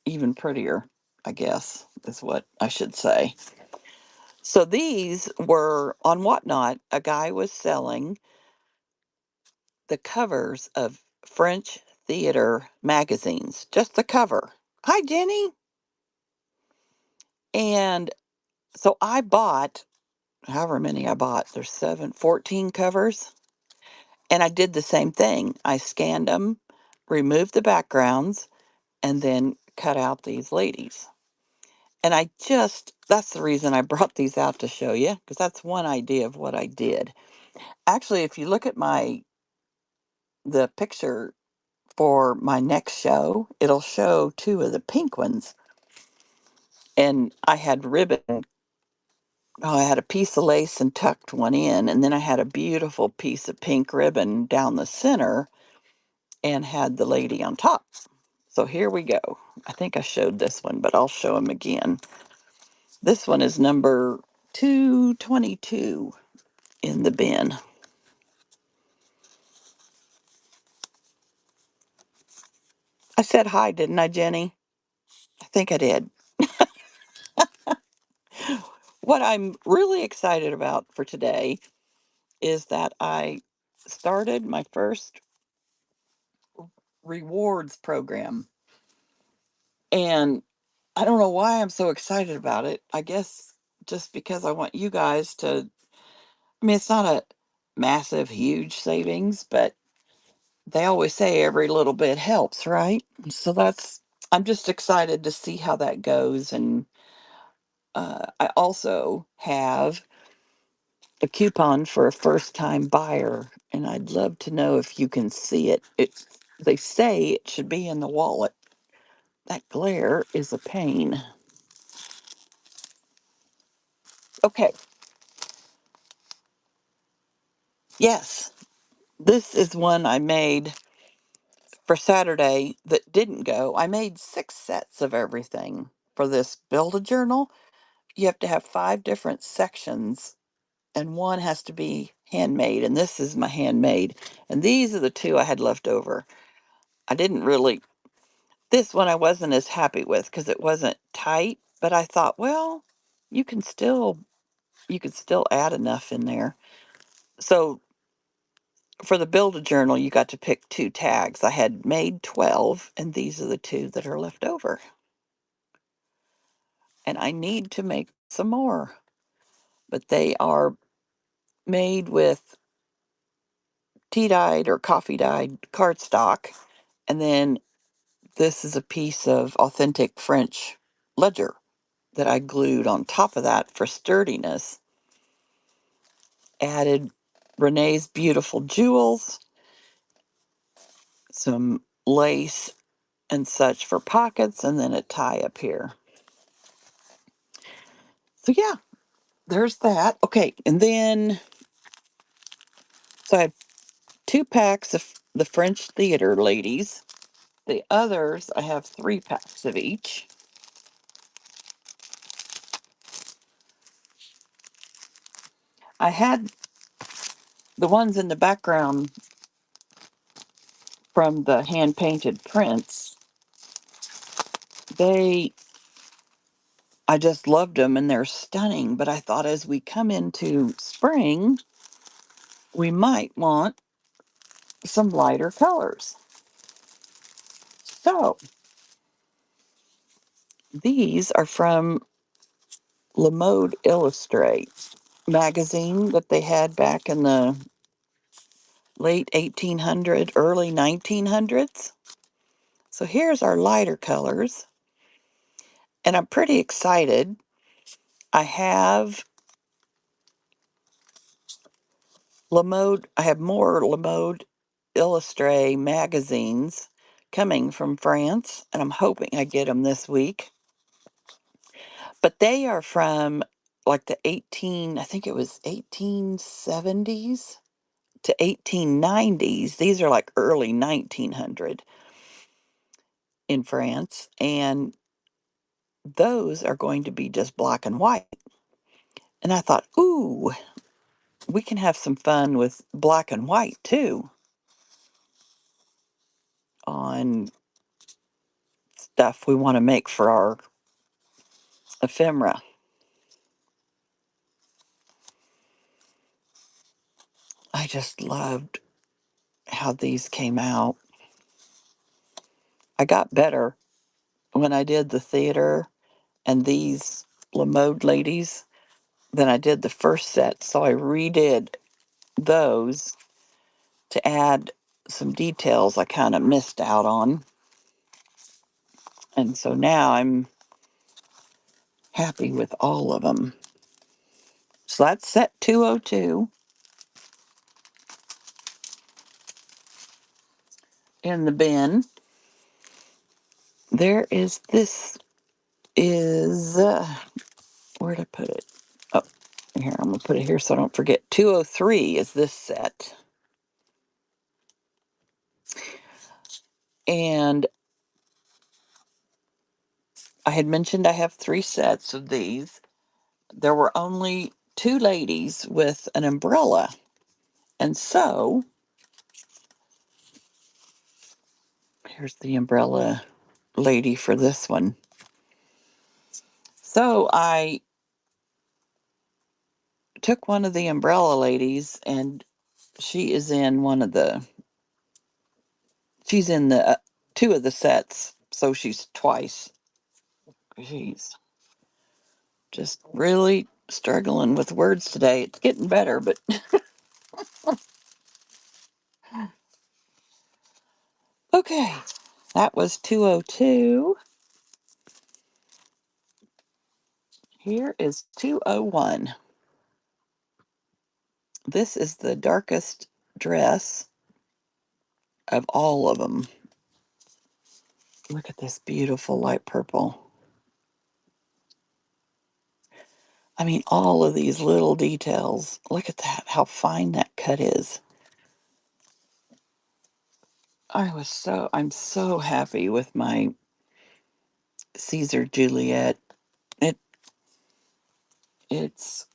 Speaker 1: even prettier, I guess, is what I should say. So these were on Whatnot. A guy was selling the covers of French theater magazines, just the cover. Hi, Jenny. And So I bought however many I bought. There's 14 covers. And I did the same thing. I scanned them, removed the backgrounds, and then cut out these ladies. And that's the reason I brought these out to show you, because that's one idea of what I did. Actually, if you look at the picture for my next show, it'll show two of the pink ones. And I had ribbon. Oh, I had a piece of lace and tucked one in, and then I had a beautiful piece of pink ribbon down the center and had the lady on top. So here we go. I think I showed this one, but I'll show them again. This one is number 222 in the bin. I said hi, didn't I, Jenny? I think I did. What I'm really excited about for today is that I started my first rewards program. And I don't know why I'm so excited about it. I guess just because I want you guys to, I mean, it's not a massive, huge savings, but they always say every little bit helps, right? So I'm just excited to see how that goes. And I also have a coupon for a first time buyer, and I'd love to know if you can see it. They say it should be in the wallet. That glare is a pain. Okay, yes, this is one I made for Saturday that didn't go. I made 6 sets of everything for this Build a Journal. You have to have 5 different sections, and one has to be handmade. And this is my handmade. And these are the two I had left over. I didn't really, this one I wasn't as happy with because it wasn't tight, but I thought, well, you can still you could still add enough in there. So for the Build a Journal, you got to pick 2 tags. I had made 12, and these are the two that are left over. And I need to make some more, but they are made with tea dyed or coffee dyed cardstock. And then this is a piece of authentic French ledger that I glued on top of that for sturdiness. Added Renee's beautiful jewels, some lace and such for pockets, and then a tie up here. So yeah, there's that. Okay, and then so I had 2 packs of the French theater ladies. The others, I have 3 packs of each. I had the ones in the background from the hand painted prints. They, I just loved them and they're stunning. But I thought as we come into spring, we might want some lighter colors. So these are from Le Mode Illustrate magazine that they had back in the late 1800s, early 1900s. So here's our lighter colors, and I'm pretty excited. I have I have more Le Mode Illustrate magazines coming from France, and I'm hoping I get them this week. But they are from like I think it was 1870s to 1890s. These are like early 1900 in France, and those are going to be just black and white. And I thought, ooh, we can have some fun with black and white too on stuff we want to make for our ephemera. I just loved how these came out. I got better when I did the theater, and these Lamode ladies than I did the first set, so I redid those to add some details I kind of missed out on. And so now I'm happy with all of them. So that's set 202. In the bin, there is this is, where'd I put it? Oh, here, I'm going to put it here so I don't forget. 203 is this set. And I had mentioned I have 3 sets of these. There were only 2 ladies with an umbrella. And so, here's the umbrella lady for this one. So I took one of the umbrella ladies, and she is in she's in the 2 of the sets. So she's twice. She's just really struggling with words today. It's getting better, but okay. That was 202. Here is 201. This is the darkest dress of all of them. Look at this beautiful light purple. I mean, all of these little details. Look at that, how fine that cut is. I'm so happy with my Caesar Juliet. It it's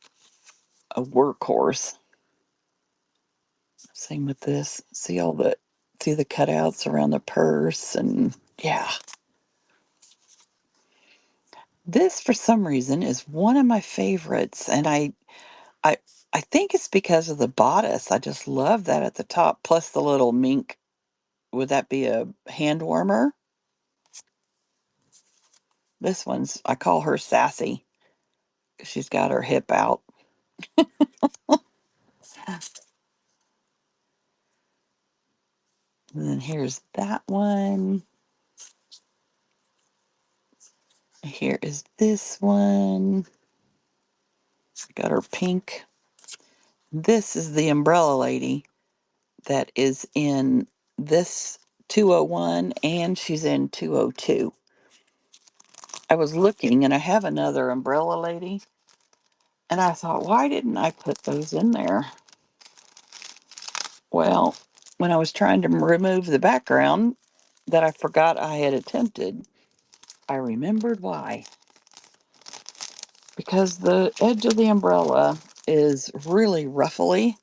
Speaker 1: a workhorse. Same with this. See the cutouts around the purse, and yeah. This for some reason is one of my favorites, and I I think it's because of the bodice. I just love that at the top, plus the little mink. Would that be a hand warmer? This one's, I call her Sassy. She's got her hip out. And then here's that one. Here is this one. Got her pink. This is the umbrella lady that is in this 201, and she's in 202. I was looking and I have another umbrella lady, and I thought, why didn't I put those in there? Well, when I was trying to remove the background that I forgot I had attempted, I remembered why. Because the edge of the umbrella is really ruffly,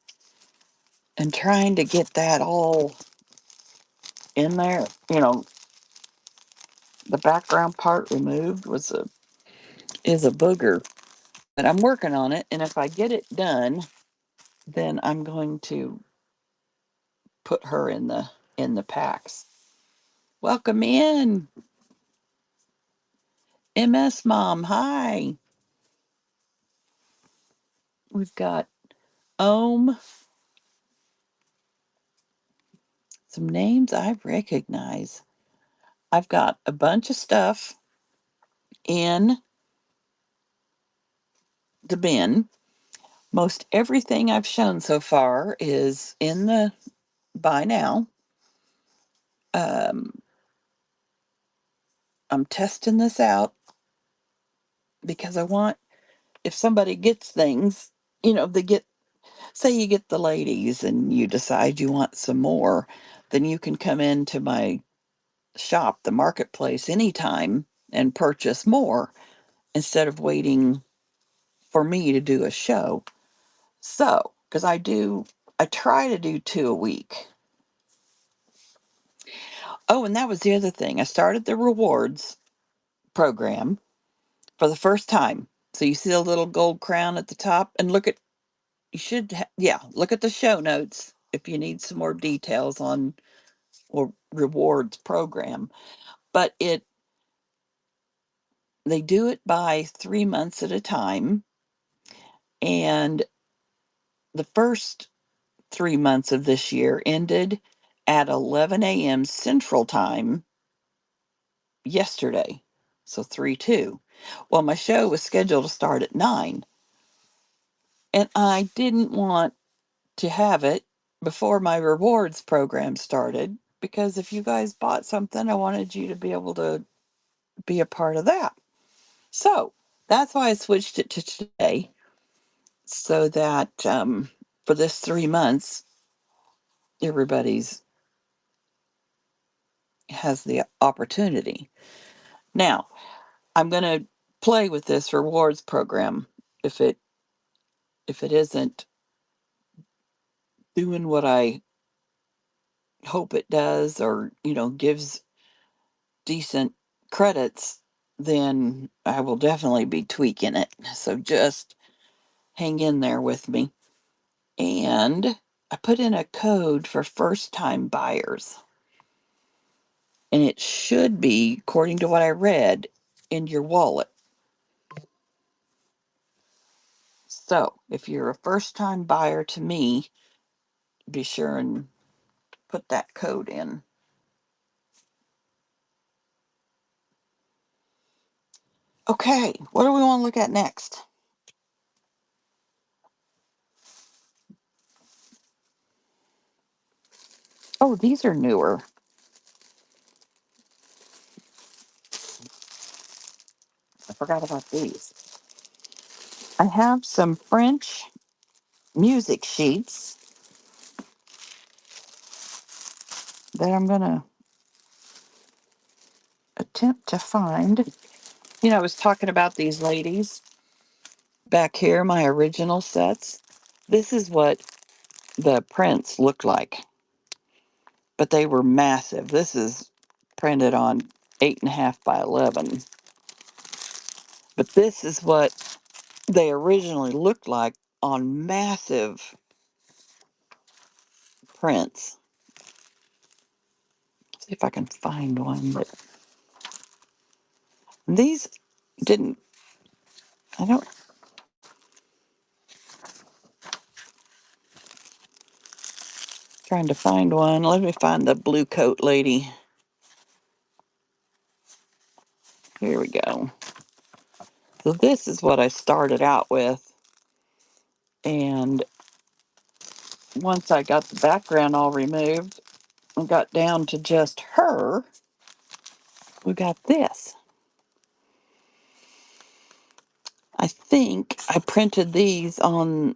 Speaker 1: and trying to get that all in there, the background part removed is a booger. But I'm working on it, and if I get it done, then I'm going to put her in the packs. Welcome in, MS Mom. Hi. We've got Ohm, some names I recognize. I've got a bunch of stuff in the bin. Most everything I've shown so far is in the buy now. Um, I'm testing this out because I want, if somebody gets things, they get, say you get the ladies and you decide you want some more, then you can come into my shop, the marketplace, anytime and purchase more instead of waiting for me to do a show. So, because I try to do 2 a week. Oh, and that was the other thing. I started the rewards program for the first time. So you see the little gold crown at the top, and look at the show notes if you need some more details on or rewards program. But they do it by 3 months at a time, and the first 3 months of this year ended at 11 a.m. Central Time yesterday, so 3/2. Well, my show was scheduled to start at 9, and I didn't want to have it before my rewards program started because if you guys bought something, I wanted you to be able to be a part of that. So that's why I switched it to today so that for this 3 months, everybody's has the opportunity. Now, I'm going to play with this rewards program if it isn't doing what I hope it does or, gives decent credits, then I will definitely be tweaking it. So just hang in there with me. And I put in a code for first time buyers. And it should be, according to what I read, in your wallet. So if you're a first time buyer to me, be sure and put that code in. Okay, what do we want to look at next? Oh, these are newer. I forgot about these. I have some French music sheets that I'm going to attempt to find. I was talking about these ladies back here, my original sets. This is what the prints looked like, but they were massive. This is printed on 8.5 by 11. But this is what they originally looked like on massive prints. See if I can find one. But these didn't, I don't, trying to find one. Let me find the blue coat lady. Here we go. So this is what I started out with. And once I got the background all removed and got down to just her, we got this. I think I printed these on,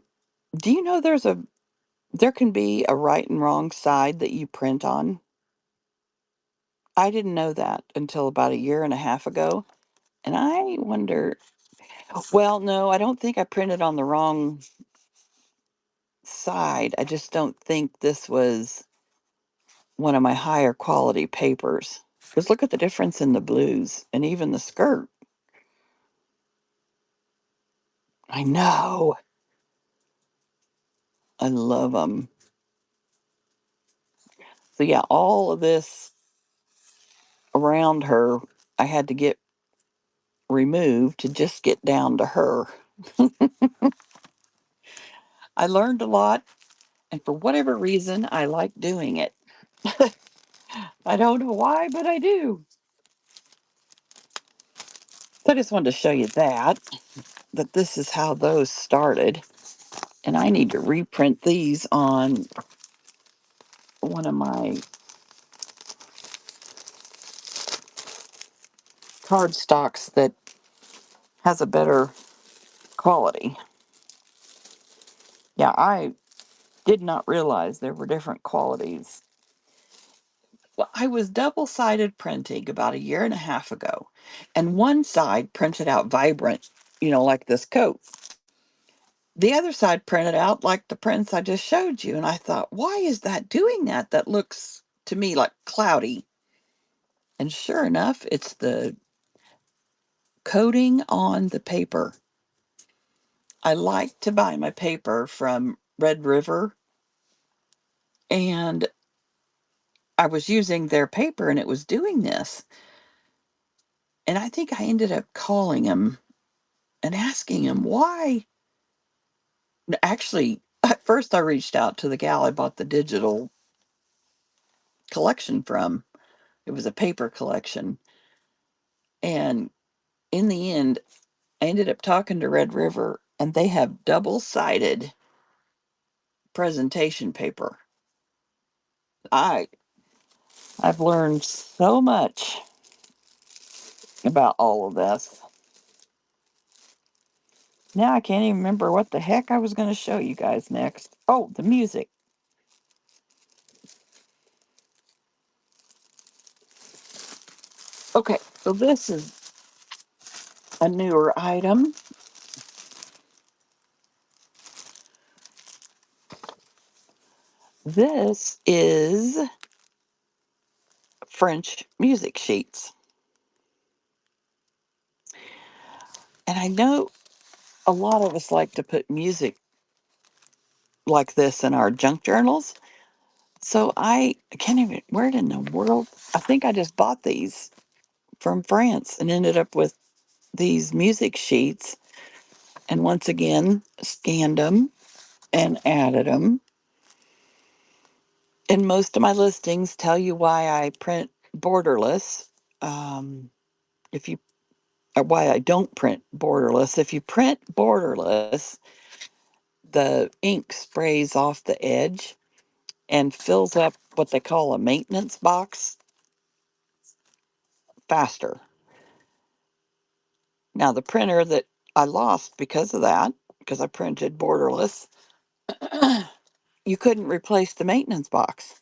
Speaker 1: do you know there can be a right and wrong side that you print on? I didn't know that until about a year and a half ago. And I wonder, well, no, I don't think I printed on the wrong side. I just don't think this was one of my higher quality papers. Because look at the difference in the blues and even the skirt. I know. I love them. So, yeah, all of this around her, I had to get removed to just get down to her. I learned a lot, and for whatever reason, I like doing it. I don't know why, but I do. So I just wanted to show you that this is how those started. And I need to reprint these on one of my card stocks that has a better quality. Yeah, I did not realize there were different qualities. Well, I was double-sided printing about a year and a half ago, and one side printed out vibrant, like this coat. The other side printed out like the prints I just showed you, and I thought, why is that doing that? That looks to me like cloudy. And sure enough, it's the coating on the paper. I like to buy my paper from Red River, and I was using their paper and it was doing this. And I think I ended up calling him and asking him why. Actually, at first I reached out to the gal I bought the digital collection from. It was a paper collection. And in the end, I ended up talking to Red River, and they have double-sided presentation paper. I I've learned so much about all of this. Now I can't even remember what the heck I was going to show you guys next. Oh, the music. Okay, so this is a newer item. This is French music sheets. And I know a lot of us like to put music like this in our junk journals. So I can't even, where in the world? I think I just bought these from France and ended up with these music sheets. And once again, scanned them and added them. And most of my listings tell you why I print borderless. Um, if you why I don't print borderless. If you print borderless, the ink sprays off the edge and fills up what they call a maintenance box faster. Now, the printer that I lost because of that, because I printed borderless, you couldn't replace the maintenance box.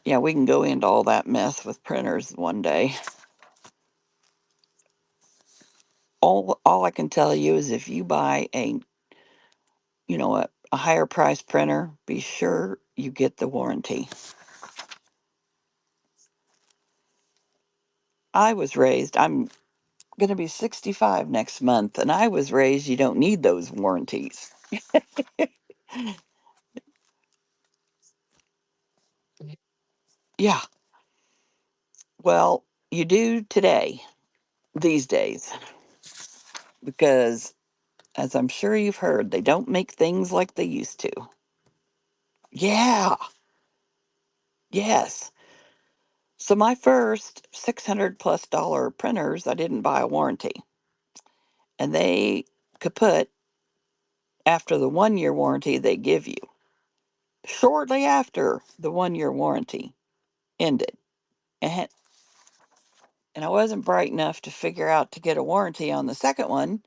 Speaker 1: Yeah, we can go into all that mess with printers one day. All I can tell you is if you buy a higher price printer, be sure you get the warranty. I'm going to be 65 next month, and I was raised you don't need those warranties. Yeah, well, you do today, these days, because as I'm sure you've heard, they don't make things like they used to. Yeah, yes. So my first 600 plus dollar printers, I didn't buy a warranty, and they kaput after the 1 year warranty they give you. Shortly after the 1 year warranty ended, and I wasn't bright enough to figure out to get a warranty on the second one,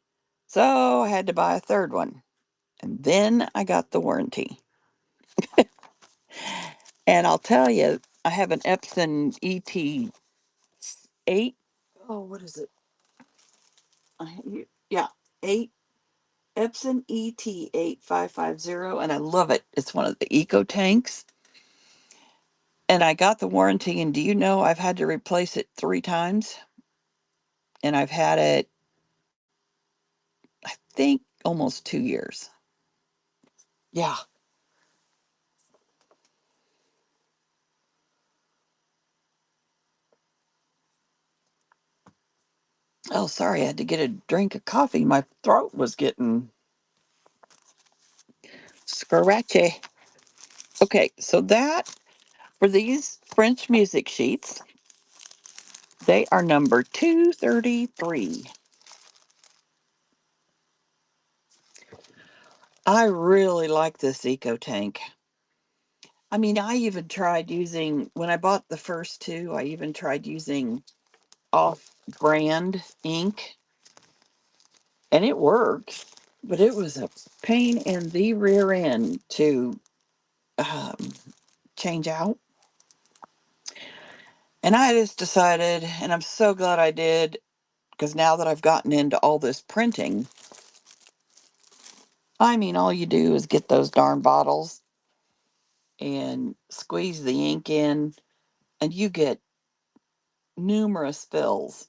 Speaker 1: so I had to buy a third one. And then I got the warranty. And I'll tell you, I have an Epson ET8. Oh, what is it? Yeah, 8 Epson ET8550, and I love it. It's one of the eco tanks. And I got the warranty, and do you know I've had to replace it 3 times? And I've had it, I think, almost 2 years. Yeah. Oh, sorry, I had to get a drink of coffee. My throat was getting scratchy. Okay, so that for these French music sheets, they are number 233. I really like this Eco Tank. I mean, I even tried using, when I bought the first two, I even tried using off brand ink, and it worked, but it was a pain in the rear end to um, change out. And I just decided, and I'm so glad I did, because now that I've gotten into all this printing, I mean, all you do is get those darn bottles and squeeze the ink in, and you get numerous fills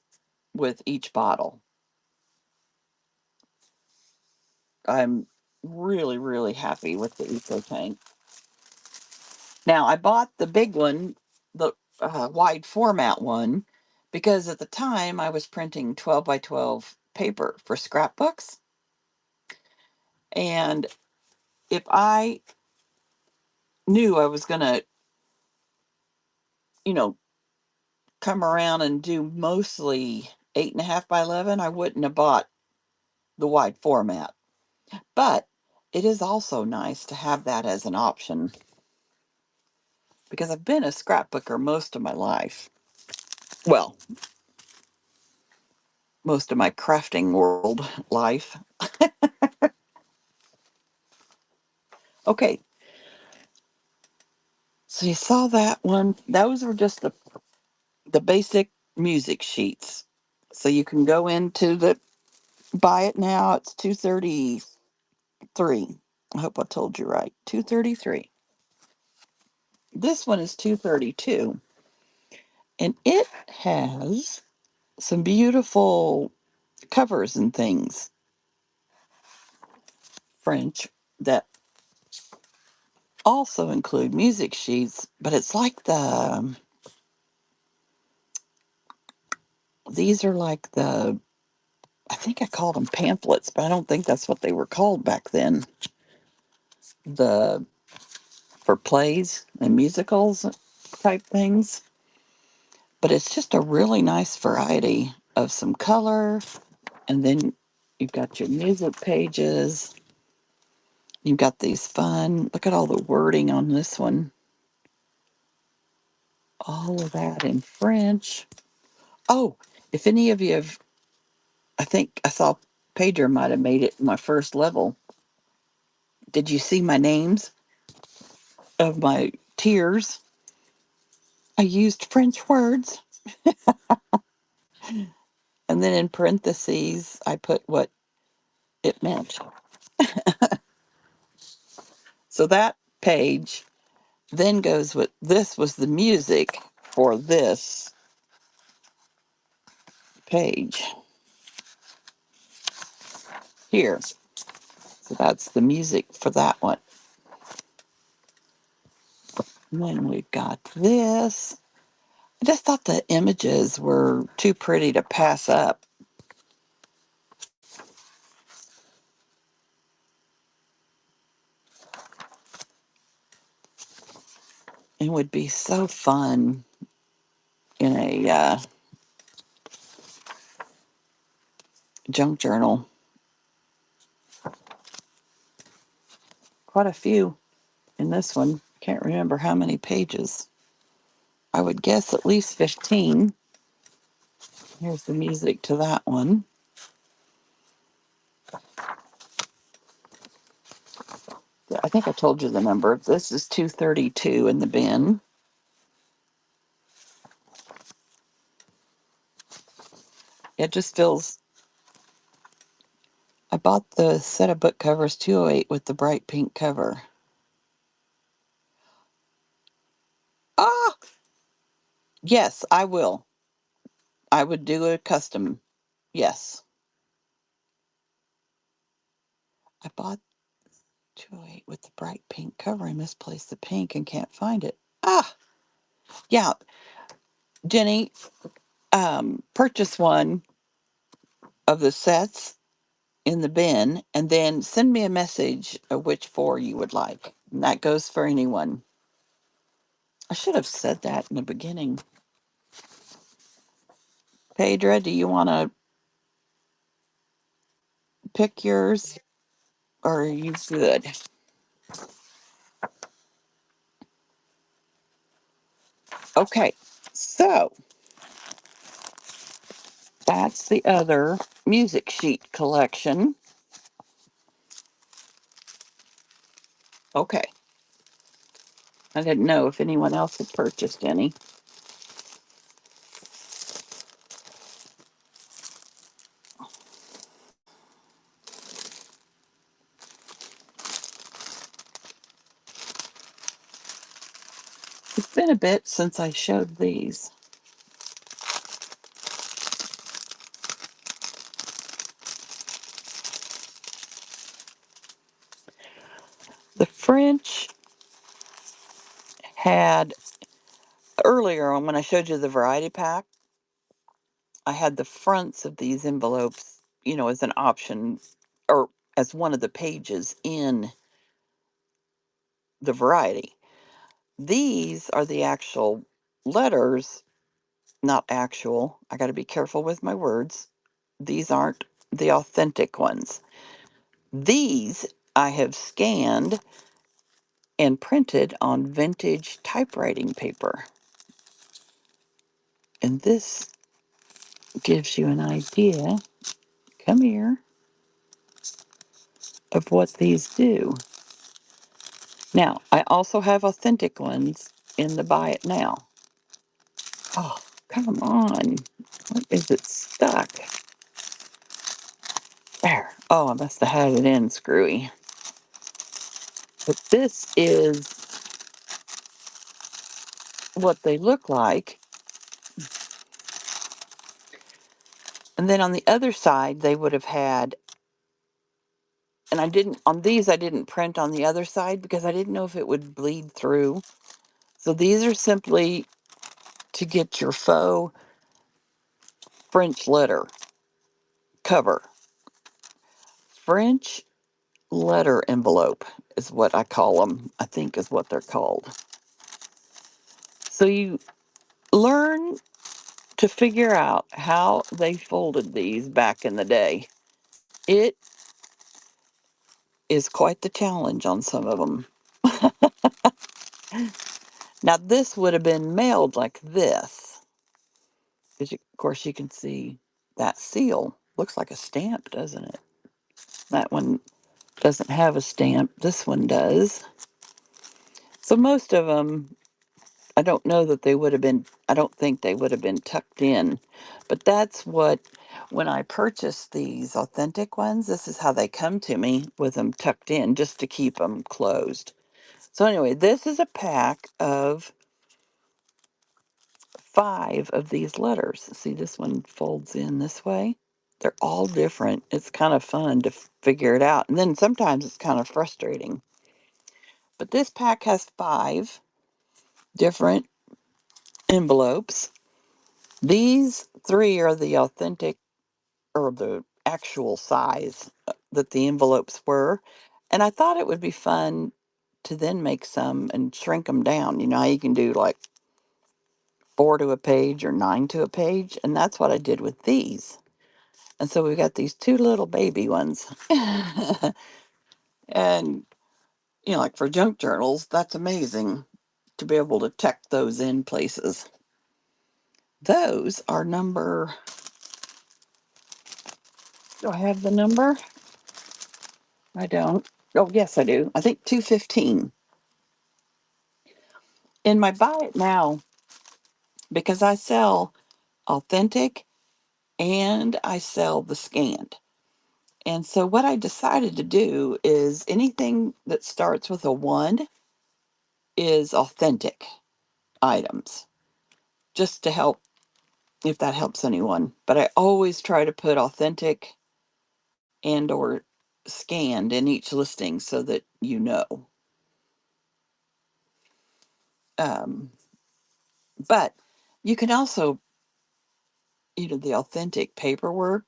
Speaker 1: with each bottle. I'm really, really happy with the Eco Tank. Now, I bought the big one, the wide format one because at the time I was printing 12 by 12 paper for scrapbooks. And if I knew I was going to, you know, come around and do mostly 8.5 by 11, I wouldn't have bought the wide format. But it is also nice to have that as an option because I've been a scrapbooker most of my life. Well, most of my crafting world life. Okay, so you saw that one. Those were just the basic music sheets. So you can go into the buy it now. It's 233. I hope I told you right. 233. This one is 232, and it has some beautiful covers and things, French, that also include music sheets, but it's like these are like I think I called them pamphlets, but I don't think that's what they were called back then. The For plays and musicals type things. But it's just a really nice variety of some color. And then you've got your music pages. You've got these fun, look at all the wording on this one. All of that in French. Oh, if any of you have, I think I saw Pedro might have made it my first level. Did you see my names of my tiers? I used French words. And then in parentheses, I put what it meant. So that page then goes with this was the music for this page here. So that's the music for that one. And then we've got this. I just thought the images were too pretty to pass up. It would be so fun in a junk journal. Quite a few in this one. Can't remember how many pages. I would guess at least 15. Here's the music to that one. I think I told you the number. This is 232 in the bin. It just feels. I bought the set of book covers 208 with the bright pink cover. Ah, yes, I will. I would do a custom. Yes. I bought 208 with the bright pink cover. I misplaced the pink and can't find it. Ah, yeah. Jenny, purchase one of the sets in the bin and then send me a message of which four you would like. And that goes for anyone. I should have said that in the beginning. Pedra, do you want to pick yours or are you good? Okay, so that's the other music sheet collection. Okay, I didn't know if anyone else had purchased any. It's been a bit since I showed these. The French had earlier on when I showed you the variety pack, I had the fronts of these envelopes, as an option or as one of the pages in the variety. These are the actual letters, not actual. I got to be careful with my words. These aren't the authentic ones. These I have scanned and printed on vintage typewriting paper. And this gives you an idea, come here, of what these do. Now, I also have authentic ones in the Buy It Now. Oh, come on. What is it stuck? There. Oh, I must have had it in screwy. But this is what they look like. And then on the other side, they would have had, and on these, I didn't print on the other side because I didn't know if it would bleed through. So these are simply to get your faux French letter cover. French letter envelope is what I call them, I think is what they're called. So you learn to figure out how they folded these back in the day. It is quite the challenge on some of them. Now, this would have been mailed like this. Of course, you can see that seal. Looks like a stamp, doesn't it? That one doesn't have a stamp. This one does. So most of them, I don't know that they would have been, I don't think they would have been tucked in. But that's what, when I purchased these authentic ones, this is how they come to me, with them tucked in just to keep them closed. So anyway, this is a pack of 5 of these letters. See, this one folds in this way. They're all different. It's kind of fun to figure it out. And then sometimes it's kind of frustrating. But this pack has 5 different envelopes. These 3 are the authentic, or the actual size that the envelopes were. And I thought it would be fun to then make some and shrink them down. You know how you can do like 4 to a page or 9 to a page? And that's what I did with these. And so we've got these 2 little baby ones. And, like for junk journals, that's amazing to be able to tuck those in places. Those are number, do I have the number? I don't. Oh, yes, I do. I think 215. In my Buy It Now, because I sell authentic and I sell the scanned. And so what I decided to do is anything that starts with a 1 is authentic items, just to help, if that helps anyone. But I always try to put authentic and or scanned in each listing so that you know. Um, but you can also, the authentic paperwork,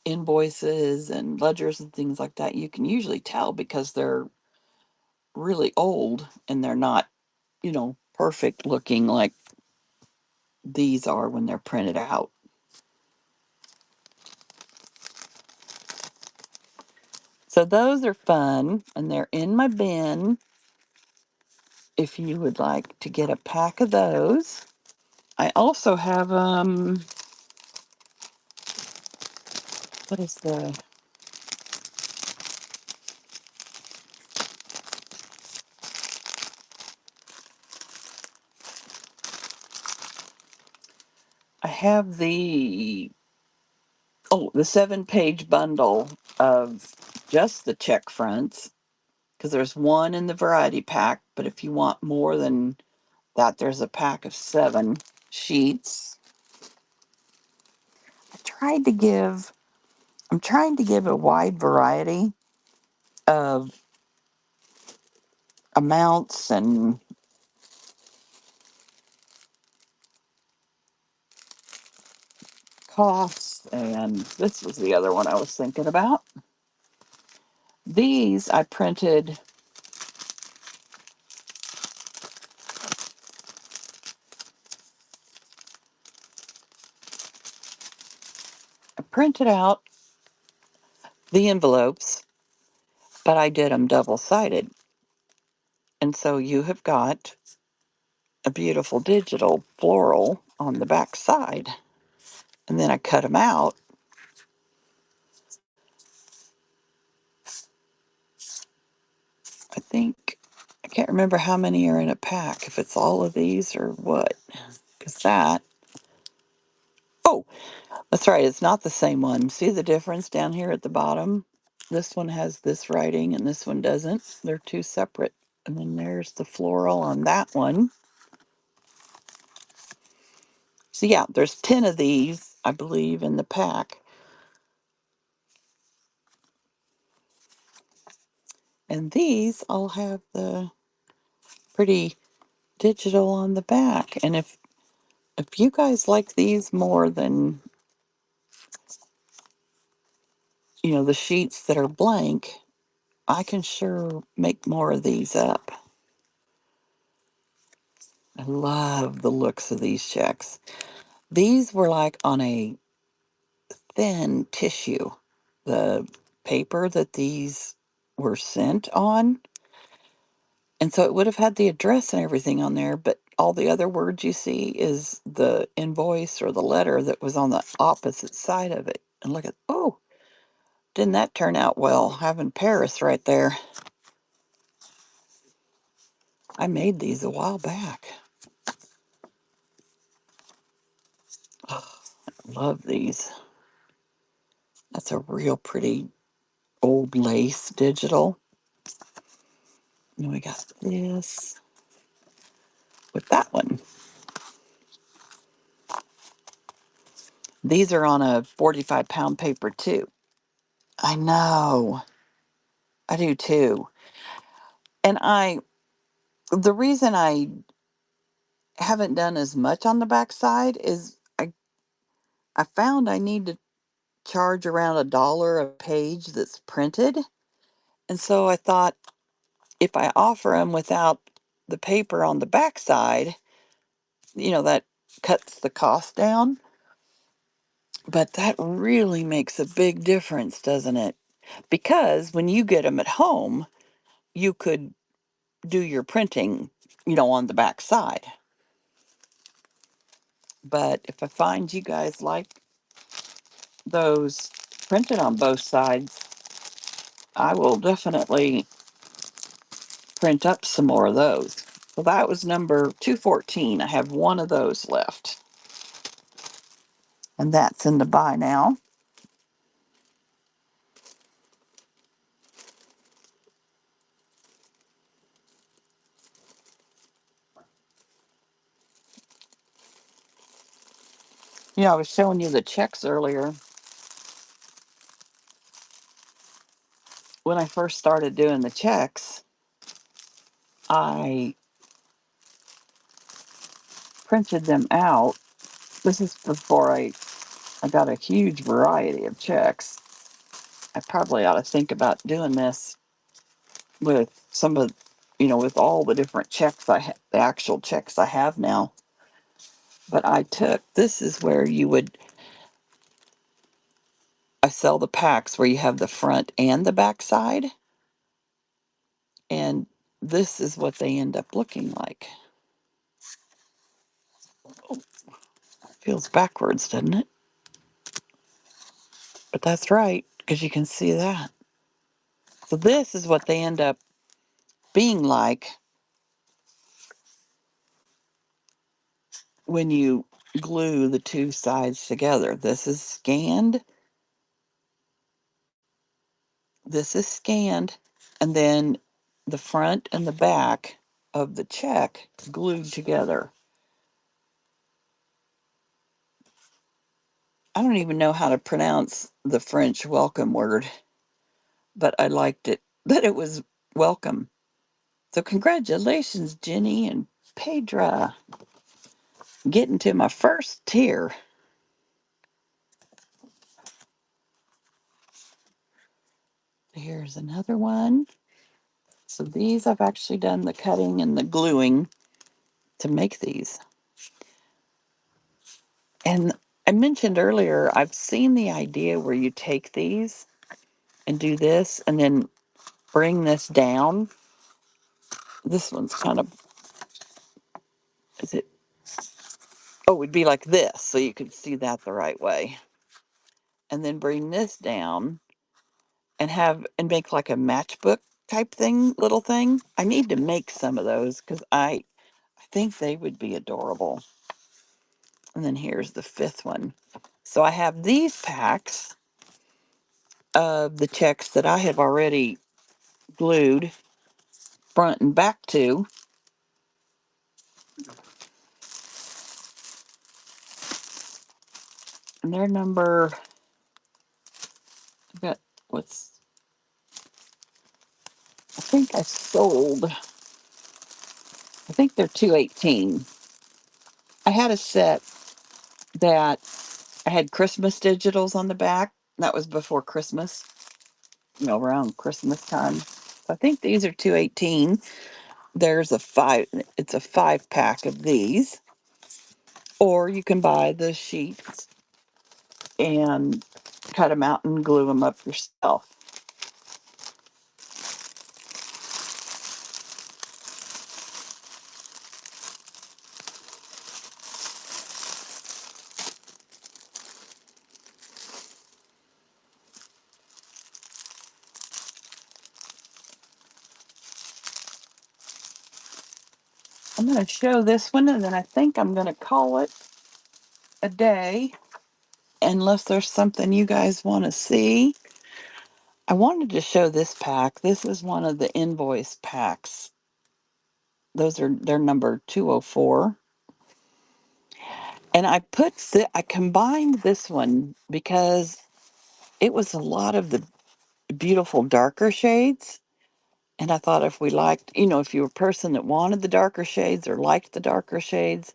Speaker 1: invoices and ledgers and things like that, you can usually tell because they're really old and they're not, perfect looking like these are when they're printed out. So those are fun and they're in my bin if you would like to get a pack of those. I also have what is the I have the 7-page bundle of just the check fronts, because there's one in the variety pack, but if you want more than that, there's a pack of 7 sheets. I'm trying to give a wide variety of amounts and costs, and this was the other one I was thinking about. These I printed out the envelopes, but I did them double-sided. And so you have got a beautiful digital floral on the back side. And then I cut them out. I can't remember how many are in a pack, if it's all of these or what. Because oh, that's right, it's not the same one. See the difference down here at the bottom? This one has this writing and this one doesn't. They're two separate. And then there's the floral on that one. So yeah, there's 10 of these, I believe, in the pack. And these all have the pretty digital on the back. And if you guys like these more than, the sheets that are blank, I can sure make more of these up. I love the looks of these checks. These were like on a thin tissue, the paper that these were sent on. And so it would have had the address and everything on there, but all the other words you see is the invoice or the letter that was on the opposite side of it. And look at, oh, didn't that turn out well? Having Paris right there. I made these a while back. Oh, love these. That's a real pretty old lace digital. And we got this with that one. These are on a 45-pound paper too. I know. I do too. And the reason I haven't done as much on the backside is I found I need to charge around $1 a page that's printed. And so I thought if I offer them without the paper on the backside, that cuts the cost down. But that really makes a big difference, doesn't it? Because when you get them at home, you could do your printing, on the backside. But if I find you guys like those printed on both sides, I will definitely print up some more of those. So that was number 214. I have one of those left. And that's in the buy now. I was showing you the checks earlier. When I first started doing the checks, I printed them out. This is before I got a huge variety of checks. I probably ought to think about doing this with some of, with all the different checks the actual checks I have now. But this is where I sell the packs where you have the front and the back side. And this is what they end up looking like. Oh, feels backwards, doesn't it? But that's right, because you can see that. So this is what they end up being like when you glue the two sides together. This is scanned, and then the front and the back of the check glued together. I don't even know how to pronounce the French welcome word, but I liked it that it was welcome. So congratulations, Jenny and Pedra, getting to my first tier. Here's another one. So these I've actually done the cutting and the gluing to make these. And I mentioned earlier, I've seen the idea where you take these and do this and then bring this down. This one's kind of, is it? Oh, it would be like this, so you could see that the right way. And then bring this down and make like a matchbook type thing, little thing. I need to make some of those because I think they would be adorable. And then here's the fifth one. So I have these packs of the checks that I have already glued front and back to. And they're number, I've got what's, I think I sold, I think they're 218. I had a set that I had Christmas digitals on the back. That was before Christmas, around Christmas time. I think these are 218. There's it's a 5 pack of these. Or you can buy the sheets and cut them out and glue them up yourself. I'm going to show this one and then I think I'm going to call it a day unless there's something you guys want to see. I wanted to show this pack. This is one of the invoice packs. They're number 204. And I combined this one because it was a lot of the beautiful darker shades. And I thought if we liked, if you were a person that wanted the darker shades or liked the darker shades,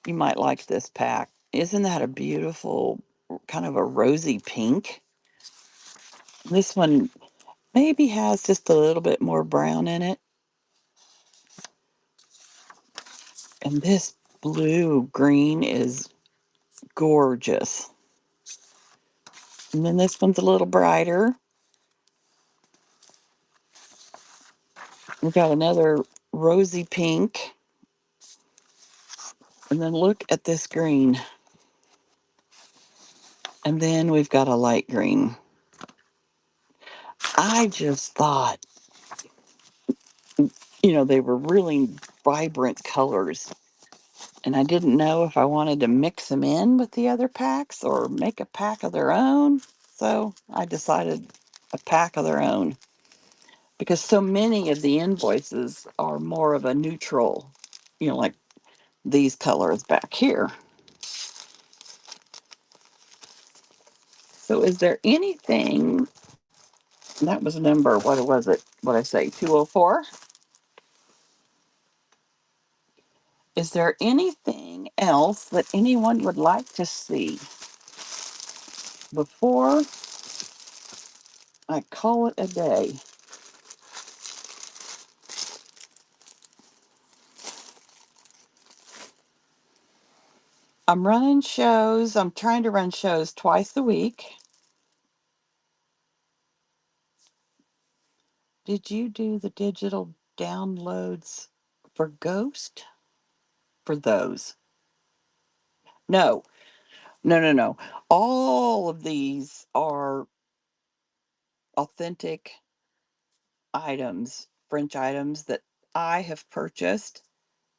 Speaker 1: you might like this pack. Isn't that a beautiful, kind of a rosy pink? This one maybe has just a little bit more brown in it. And this blue green is gorgeous. And then this one's a little brighter. We've got another rosy pink. And then look at this green. And then we've got a light green. I just thought, they were really vibrant colors. And I didn't know if I wanted to mix them in with the other packs or make a pack of their own. So I decided a pack of their own because so many of the invoices are more of a neutral, like these colors back here. So is there anything, that was number, what was it? What I say, 204? Is there anything else that anyone would like to see before I call it a day? I'm running shows. I'm trying to run shows twice a week. Did you do the digital downloads for Ghost? For those? No, no, no, no. All of these are authentic items, French items that I have purchased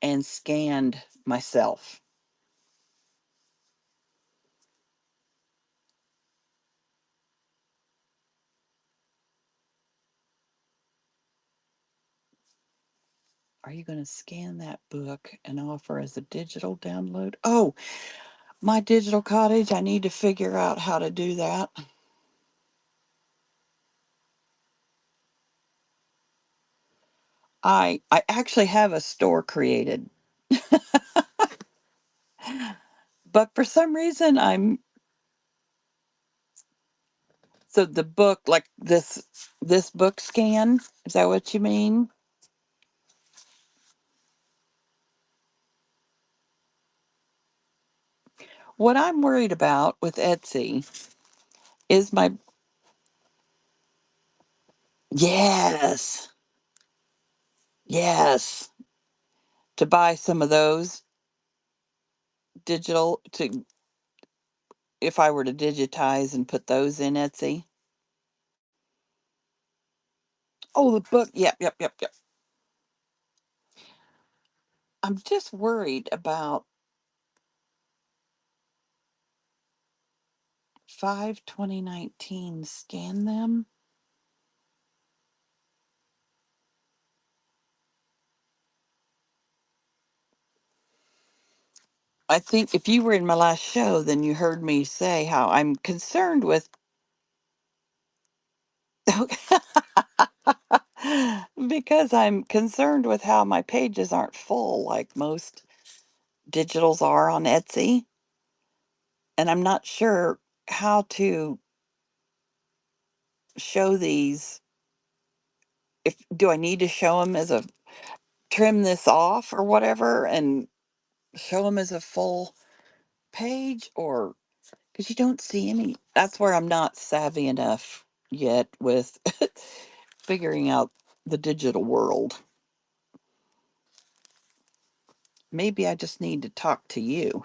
Speaker 1: and scanned myself. Are you going to scan that book and offer as a digital download? Oh, my digital cottage. I need to figure out how to do that. I actually have a store created, but for some reason So the book, like this book scan, is that what you mean? What I'm worried about with Etsy is my yes, yes, to buy some of those digital to if I were to digitize and put those in Etsy. Oh, the book. Yep, yep, yep, yep. I'm just worried about 5/2019 scan them. I think if you were in my last show, then you heard me say how I'm concerned with because I'm concerned with how my pages aren't full like most digitals are on Etsy, and I'm not sure how to show these. If do I need to show them as a trim this off or whatever and show them as a full page, or because you don't see any. That's where I'm not savvy enough yet with figuring out the digital world. Maybe I just need to talk to you.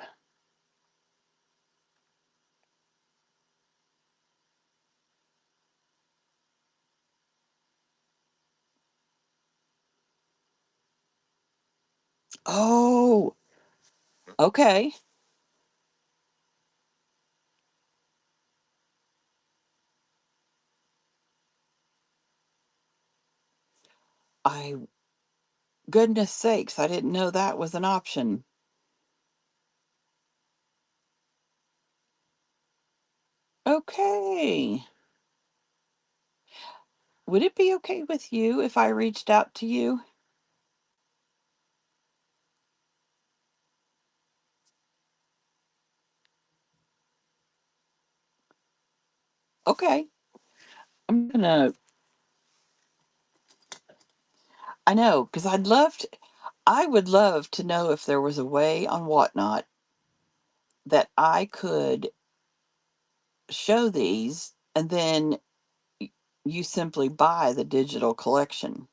Speaker 1: Oh, okay. I Goodness sakes, I didn't know that was an option. Okay. Would it be okay with you if I reached out to you? Okay. I'm gonna I know, because I would love to know if there was a way on Whatnot that I could show these and then y- you simply buy the digital collection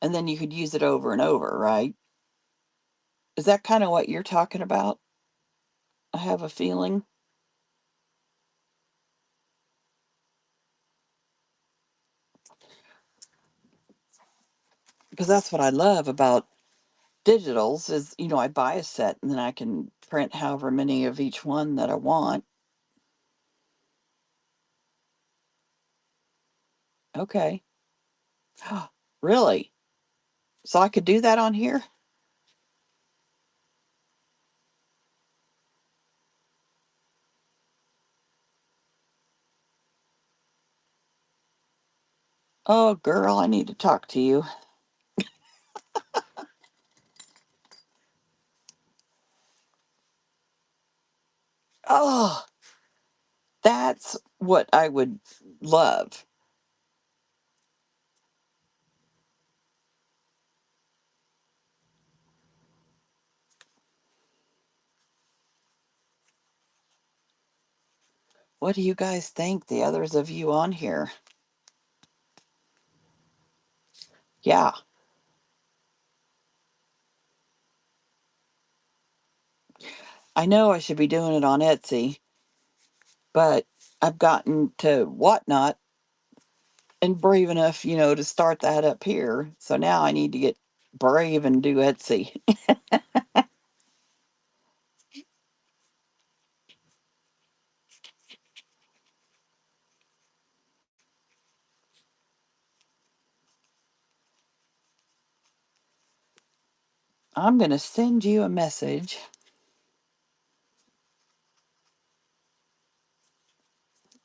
Speaker 1: and then you could use it over and over, right? Is that kind of what you're talking about? I have a feeling because that's what I love about digitals is, I buy a set and then I can print however many of each one that I want. Okay. Really? So I could do that on here? Oh, girl, I need to talk to you. Oh, that's what I would love. What do you guys think, the others of you on here? Yeah, I know I should be doing it on Etsy, but I've gotten to Whatnot and brave enough, to start that up here. So now I need to get brave and do Etsy. I'm going to send you a message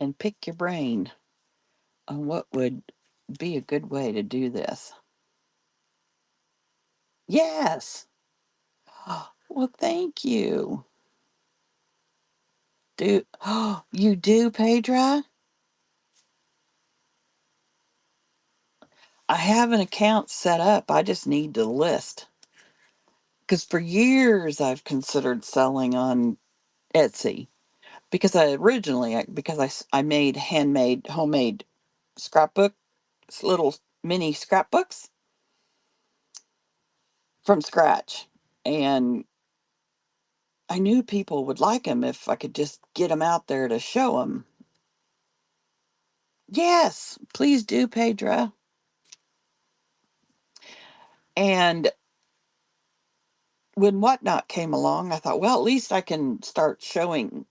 Speaker 1: and pick your brain on what would be a good way to do this. Yes. Well, thank you. Do you do, Pedra? I have an account set up. I just need to list. Because for years I've considered selling on Etsy because I made handmade, homemade scrapbook, little mini scrapbooks from scratch. And I knew people would like them if I could just get them out there to show them. Yes, please do, Pedra. And when Whatnot came along, I thought, well, at least I can start showing.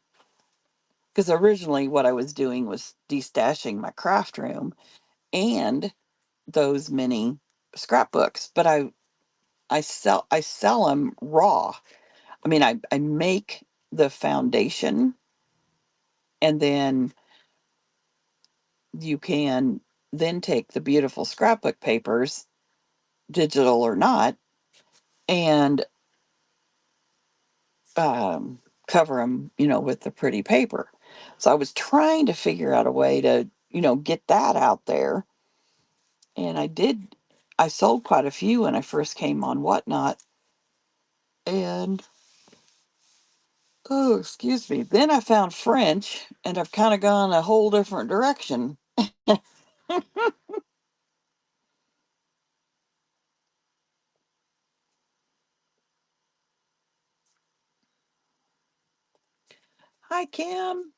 Speaker 1: Because originally, what I was doing was destashing my craft room and those mini scrapbooks. But I sell them raw. I mean, I make the foundation, and then you can then take the beautiful scrapbook papers, digital or not, and cover them, with the pretty paper. So I was trying to figure out a way to, get that out there. And I did, I sold quite a few when I first came on Whatnot. And, oh, excuse me. Then I found French, and I've kind of gone a whole different direction. Hi, Kim.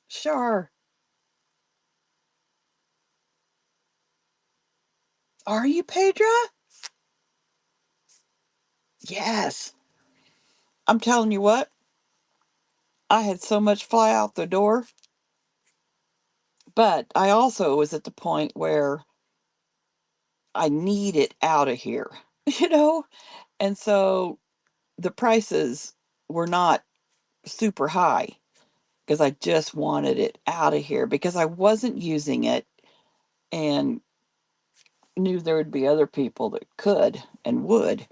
Speaker 1: Sure. Are you Pedra? Yes. I'm telling you what, I had so much fly out the door, but I also was at the point where I need it out of here, you know? And so the prices were not super high because I just wanted it out of here because I wasn't using it and knew there would be other people that could and would.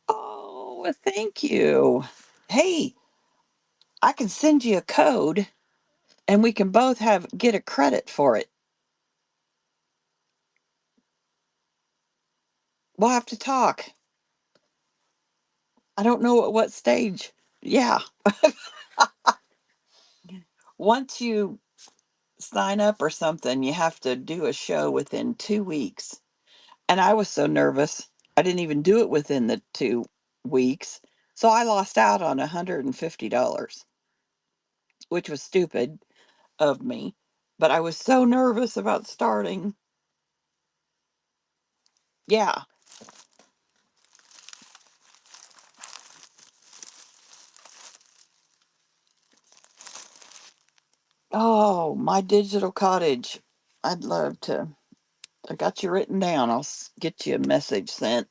Speaker 1: Oh, well, thank you. Hey, I can send you a code and we can both have get a credit for it. We'll have to talk. I don't know at what stage. Yeah. Once you sign up or something, you have to do a show within 2 weeks. And I was so nervous, I didn't even do it within the 2 weeks. So I lost out on $150, which was stupid of me. But I was so nervous about starting. Yeah. Oh, my digital cottage. I'd love to. I got you written down. Get you a message sent.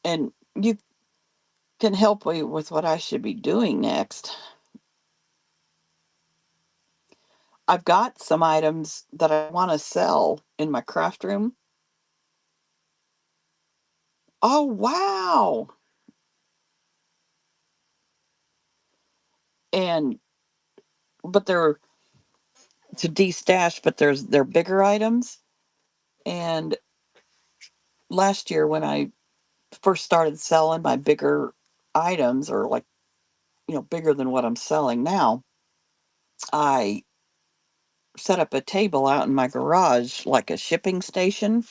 Speaker 1: And you can help me with what I should be doing next. I've got some items that I want to sell in my craft room. Oh, wow. And but they're to destash, but they're bigger items. And last year when I first started selling my bigger items or like, bigger than what I'm selling now, I set up a table out in my garage like a shipping station.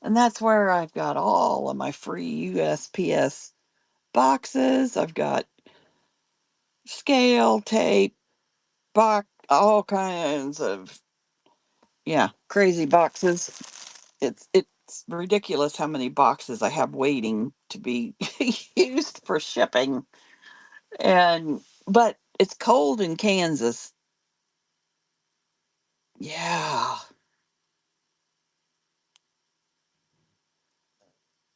Speaker 1: And that's where I've got all of my free USPS boxes. I've got scale, tape, box, all kinds of, yeah, crazy boxes. It's ridiculous how many boxes I have waiting to be used for shipping. And but it's cold in Kansas. Yeah,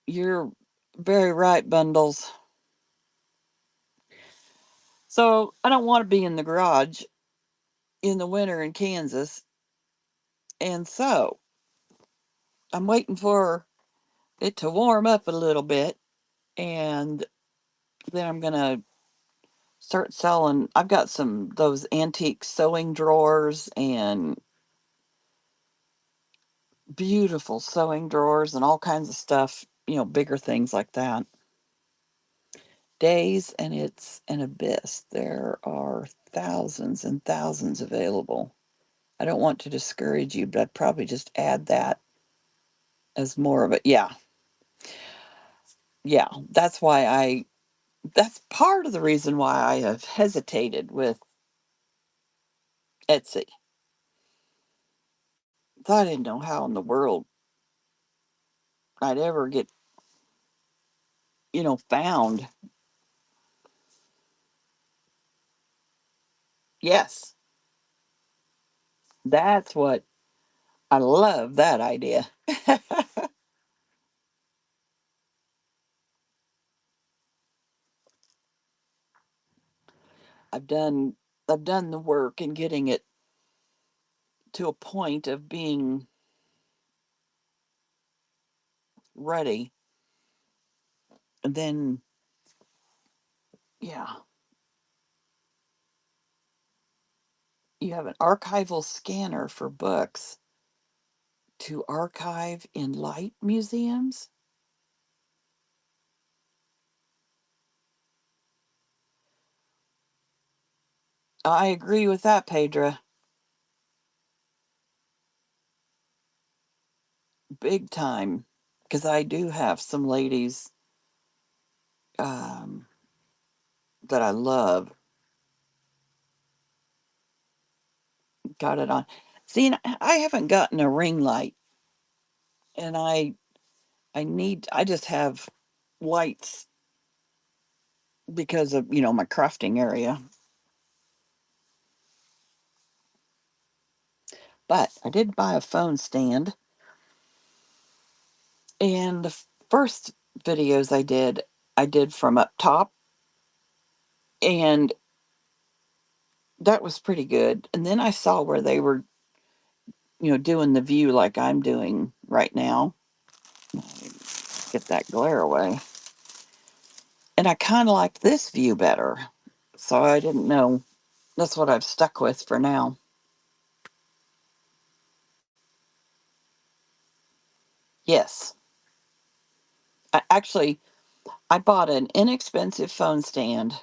Speaker 1: you're very right, Bundles. So I don't want to be in the garage in the winter in Kansas. And so I'm waiting for it to warm up a little bit. And then I'm going to start selling. I've got some those antique sewing drawers and beautiful sewing drawers and all kinds of stuff, bigger things like that. Days, and it's an abyss. There are thousands and thousands available. I don't want to discourage you, but I'd probably just add that as more of it. Yeah. Yeah. That's part of the reason why I have hesitated with Etsy. I didn't know how in the world I'd ever get, found. Yes. That's what I love that idea. I've done I've done the work in getting it to a point of being ready. And then, yeah, you have an archival scanner for books to archive in light museums. I agree with that, Pedra, big time. Because I do have some ladies um, that I love. Got it on. See, and I haven't gotten a ring light, and I just have lights because of my crafting area. But I did buy a phone stand, and the first videos I did from up top, and that was pretty good. And then I saw where they were, doing the view like I'm doing right now. Get that glare away. And I kind of liked this view better. So I didn't know. That's what I've stuck with for now. Yes. I bought an inexpensive phone stand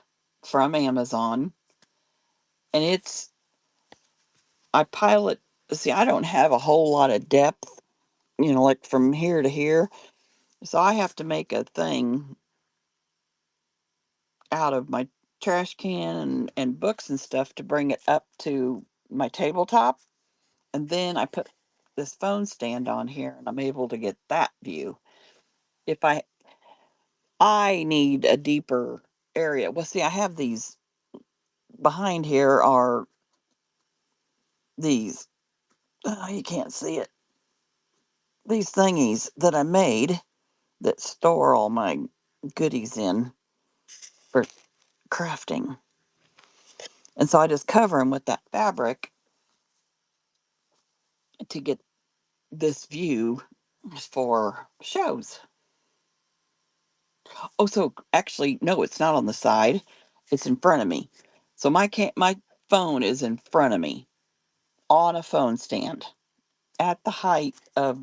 Speaker 1: from Amazon, and I pilot. See, I don't have a whole lot of depth, like from here to here. So I have to make a thing out of my trash can and books and stuff to bring it up to my tabletop. And then I put this phone stand on here and I'm able to get that view. If I need a deeper area. Well, see, I have these behind here are these you can't see it. These thingies that I made that store all my goodies in for crafting. And so I just cover them with that fabric to get this view for shows. Oh, so actually, no, it's not on the side. It's in front of me. So my phone is in front of me on a phone stand at the height of.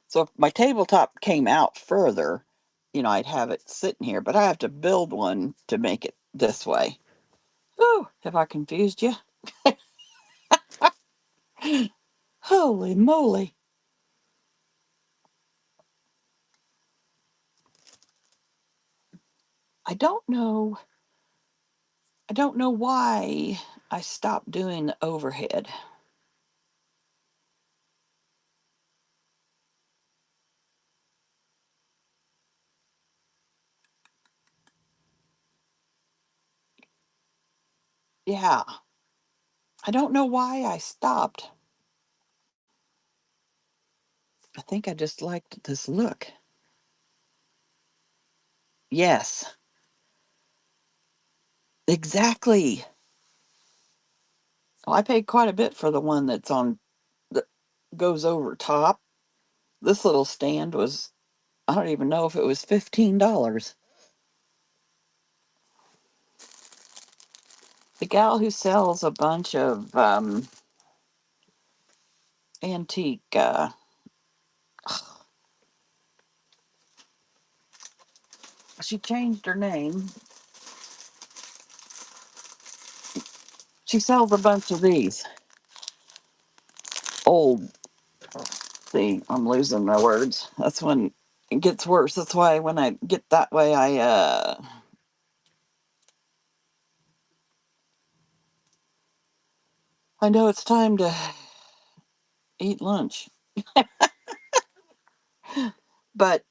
Speaker 1: So if my tabletop came out further, I'd have it sitting here, but I have to build one to make it this way. Whew, have I confused you? Holy moly. I don't know. I don't know why I stopped doing the overhead. Yeah, I don't know why I stopped. I think I just liked this look. Yes, exactly. Well, I paid quite a bit for the one that goes over top. This little stand was, I don't even know if it was $15. The gal who sells a bunch of antique she changed her name. She sells a bunch of these old. See, I'm losing my words. That's when it gets worse. That's why when I get that way, I know it's time to eat lunch. But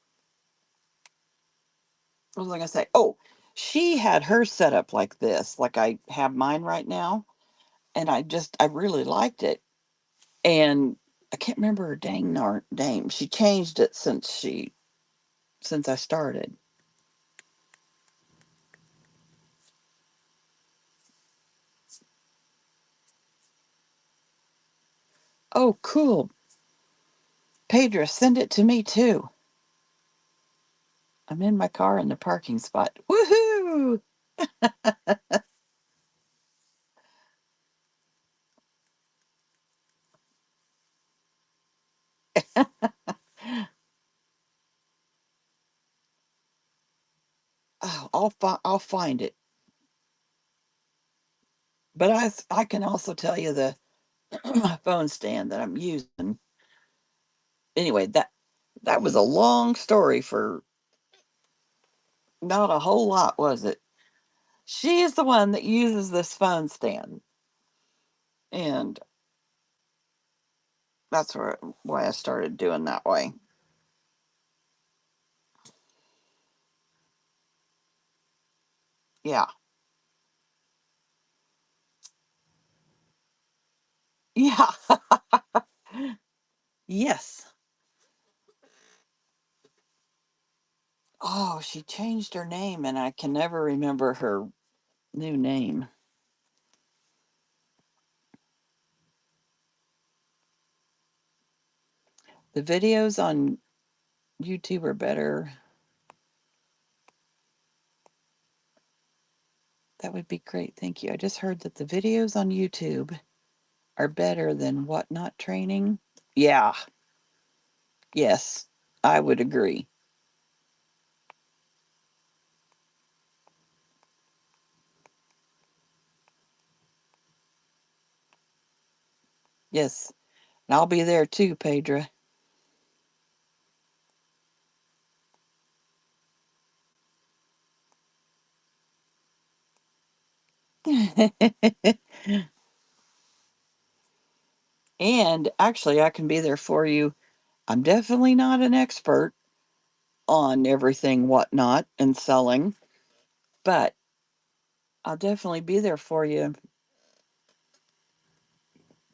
Speaker 1: what was I gonna say? Oh, she had her set up like this, like I have mine right now, and I really liked it. And I can't remember her dang name. She changed it since I started. Oh, cool. Pedro, send it to me too. I'm in my car in the parking spot. Woohoo! Oh, I'll find it. But I can also tell you the phone stand that I'm using. Anyway, that was a long story for not a whole lot, was it? She is the one that uses this phone stand, and that's why I started doing that way. Yeah, yeah, yes. Oh, she changed her name, and I can never remember her new name. The videos on YouTube are better. That would be great. Thank you. I just heard that the videos on YouTube are better than Whatnot training. Yeah, yes, I would agree. Yes, and I'll be there too, Pedra. And actually, I can be there for you. I'm definitely not an expert on everything Whatnot and selling, but I'll definitely be there for you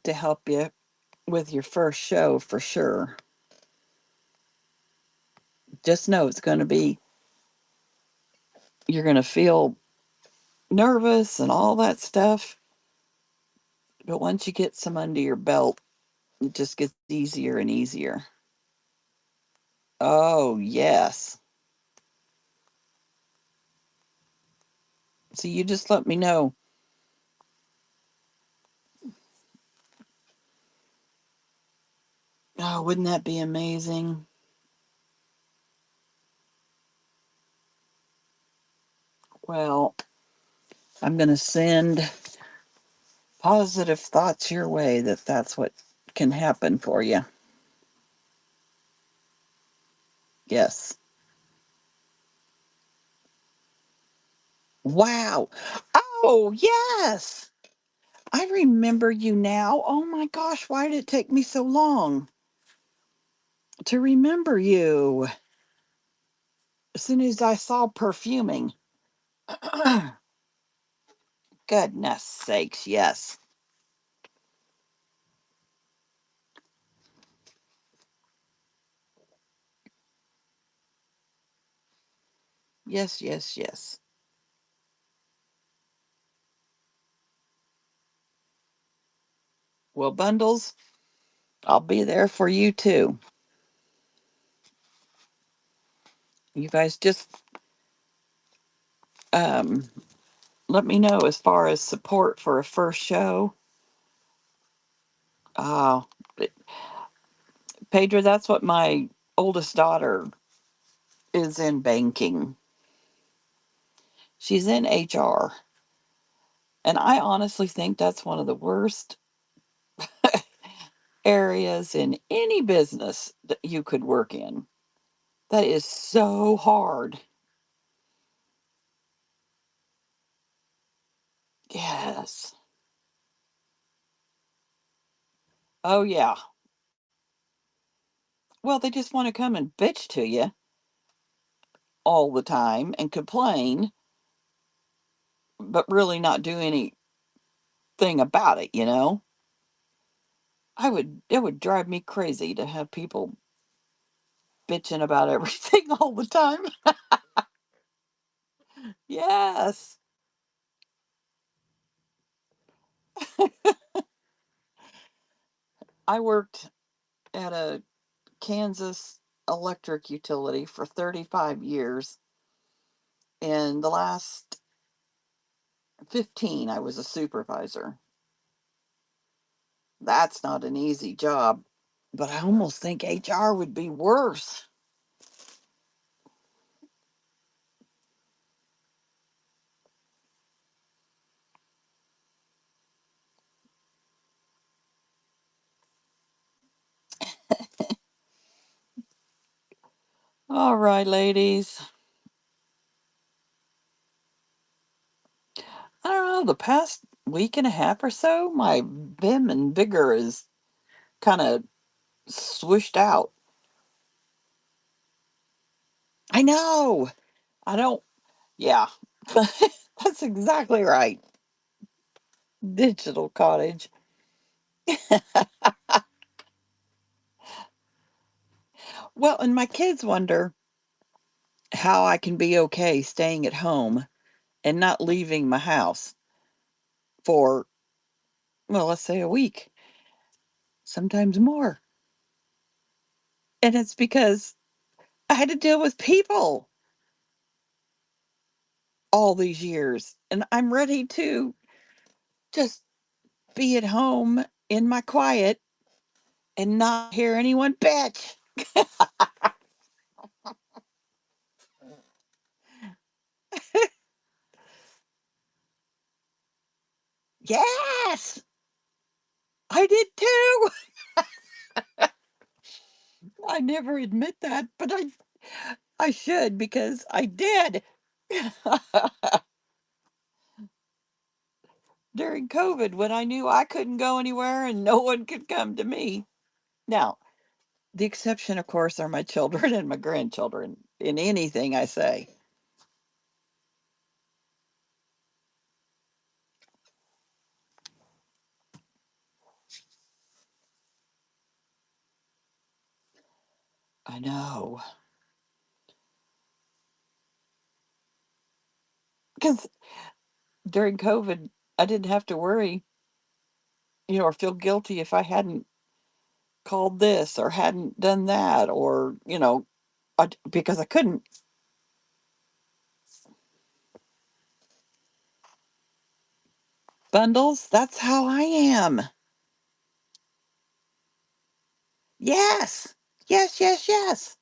Speaker 1: to help you with your first show for sure. Just know it's going to be, you're going to feel nervous and all that stuff. But once you get some under your belt, it just gets easier and easier. Oh, yes. So you just let me know. Oh, wouldn't that be amazing? Well, I'm going to send positive thoughts your way that that's what can happen for you. Yes. Wow. Oh, yes. I remember you now. Oh my gosh, why did it take me so long to remember you? As soon as I saw perfuming. Goodness sakes, yes. Yes, yes, yes. Well, bundles, I'll be there for you too. You guys just um, let me know as far as support for a first show. Uh, Pedro, that's what my oldest daughter is in banking. She's in HR. And I honestly think that's one of the worst areas in any business that you could work in. That is so hard. Yes. Oh, yeah. Well, they just want to come and bitch to you all the time and complain, but really not do anything about it, you know? It would drive me crazy to have people bitching about everything all the time. Yes. I worked at a Kansas electric utility for 35 years. In the last 15, I was a supervisor. That's not an easy job, but I almost think HR would be worse. All right, ladies. I don't know, the past week and a half or so, my vim and vigor is kind of swished out. I know. I don't, yeah. That's exactly right. Digital cottage. Well, and my kids wonder how I can be okay staying at home and not leaving my house for, well, let's say a week, sometimes more. And it's because I had to deal with people all these years. And I'm ready to just be at home in my quiet and not hear anyone bitch. Yes, I did too. I never admit that, but I should because I did. During COVID when I knew I couldn't go anywhere and no one could come to me. Now, the exception, of course, are my children and my grandchildren in anything I say. I know. Because during COVID, I didn't have to worry, or feel guilty if I hadn't called this or hadn't done that or, because I couldn't. Bundles, that's how I am. Yes. Yes, yes, yes.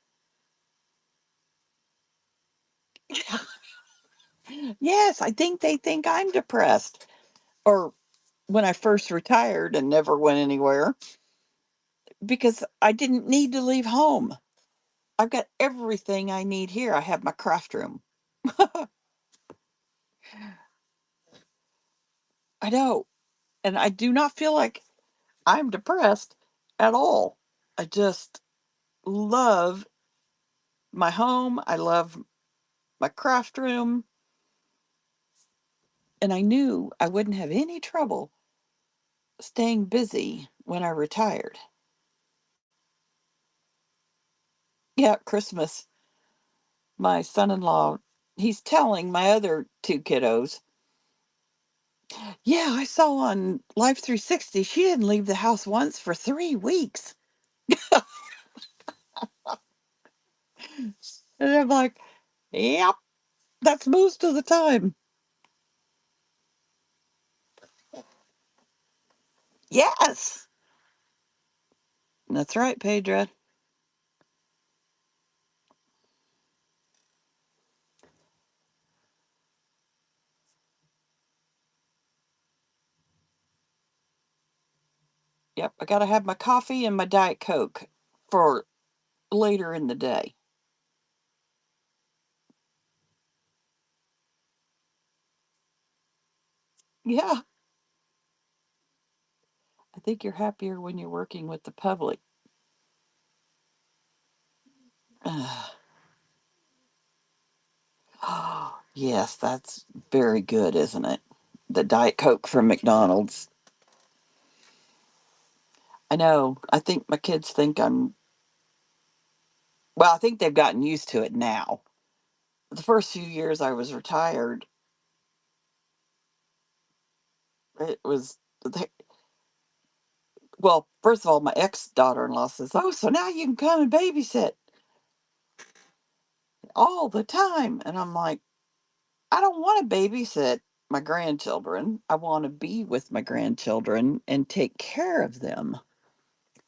Speaker 1: Yes, I think they think I'm depressed. Or when I first retired and never went anywhere because I didn't need to leave home. I've got everything I need here. I have my craft room. I know. And I do not feel like I'm depressed at all. I just love my home. I love my craft room. And I knew I wouldn't have any trouble staying busy when I retired. Yeah, Christmas, my son in law, he's telling my other two kiddos, yeah, I saw on Life 360, she didn't leave the house once for 3 weeks. And I'm like, yep, that's most of the time. Yes, that's right, Pedro. Yep, I gotta have my coffee and my Diet Coke for later in the day. Yeah, I think you're happier when you're working with the public. Yes, that's very good, isn't it? The Diet Coke from McDonald's. I know. I think my kids think I'm, well, I think they've gotten used to it now. The first few years I was retired, it was, they, well, first of all, my ex daughter in law says, "Oh, so now you can come and babysit all the time." And I'm like, I don't want to babysit my grandchildren. I want to be with my grandchildren and take care of them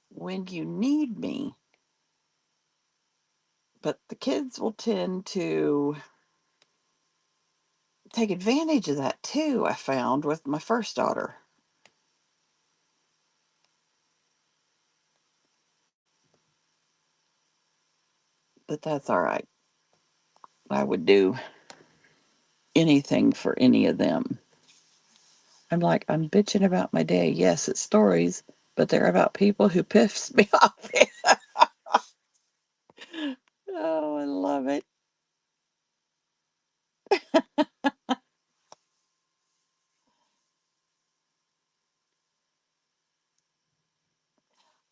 Speaker 1: when you need me. But the kids will tend to take advantage of that too, I found with my first daughter. But that's all right. I would do anything for any of them. I'm like, I'm bitching about my day. Yes, it's stories, but they're about people who piss me off. Oh, I love it.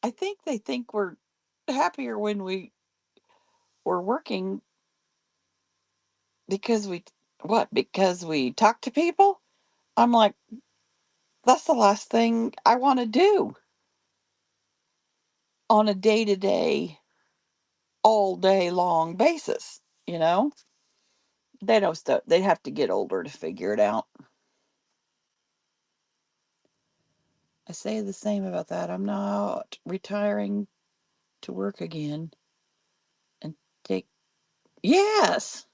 Speaker 1: I think we're happier when we're working because we what? Because we talk to people? I'm like, that's the last thing I want to do on a day-to-day, all day long basis, you know? They don't they have to get older to figure it out. I say the same about that. I'm not retiring to work again and take yes.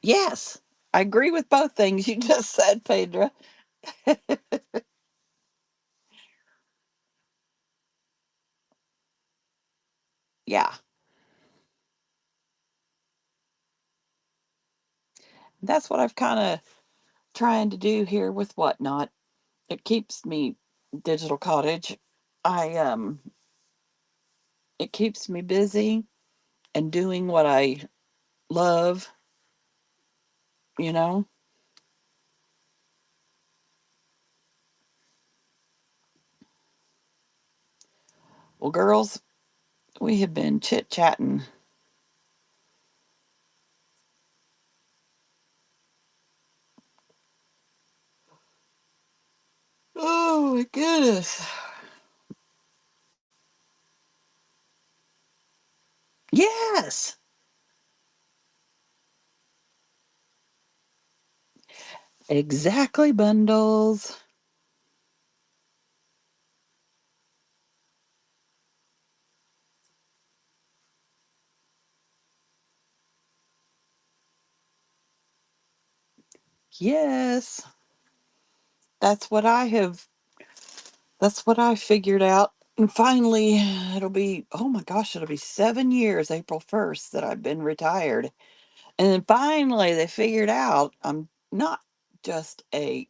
Speaker 1: Yes. I agree with both things you just said, Pedro. Yeah. That's what I've kind of trying to do here with Whatnot. It keeps me digital cottage. I it keeps me busy and doing what I love, you know. Well, girls, we have been chit-chatting. Oh my goodness. Yes. Exactly, bundles. Yes. That's what I have that's what I figured out. And finally, it'll be, oh my gosh, it'll be 7 years April 1st that I've been retired. And then finally they figured out I'm not just a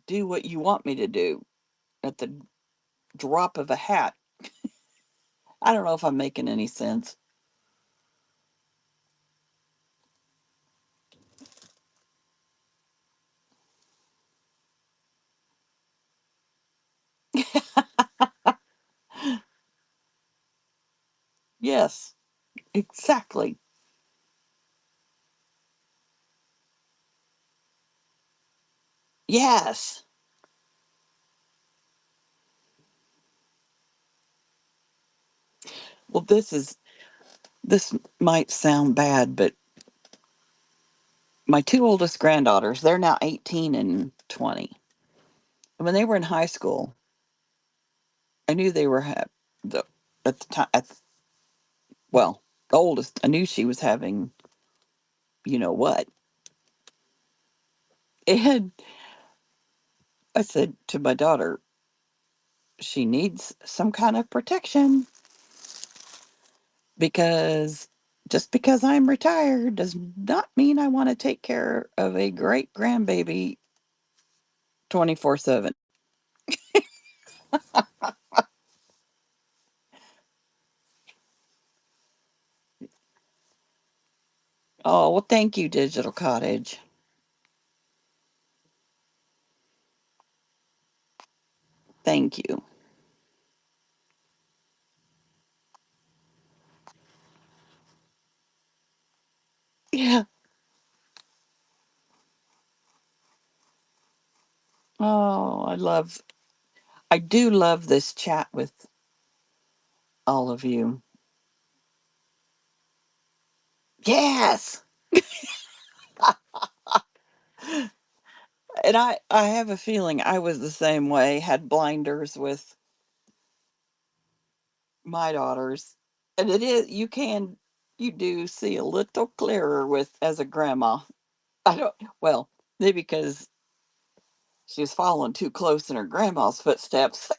Speaker 1: do what you want me to do at the drop of a hat. I don't know if I'm making any sense. Yes, exactly. Yes. Well, this might sound bad, but my two oldest granddaughters, they're now 18 and 20. When they were in high school, I knew they were the at the time well, the oldest, I knew she was having, you know what. And I said to my daughter, she needs some kind of protection because just because I'm retired does not mean I want to take care of a great grandbaby 24/7. Oh, well, thank you, Digital Cottage. Thank you. Yeah. Oh, I do love this chat with all of you. Yes. And I have a feeling I was the same way, had blinders with my daughters. And it is you do see a little clearer with as a grandma. I don't well, maybe because she was following too close in her grandma's footsteps.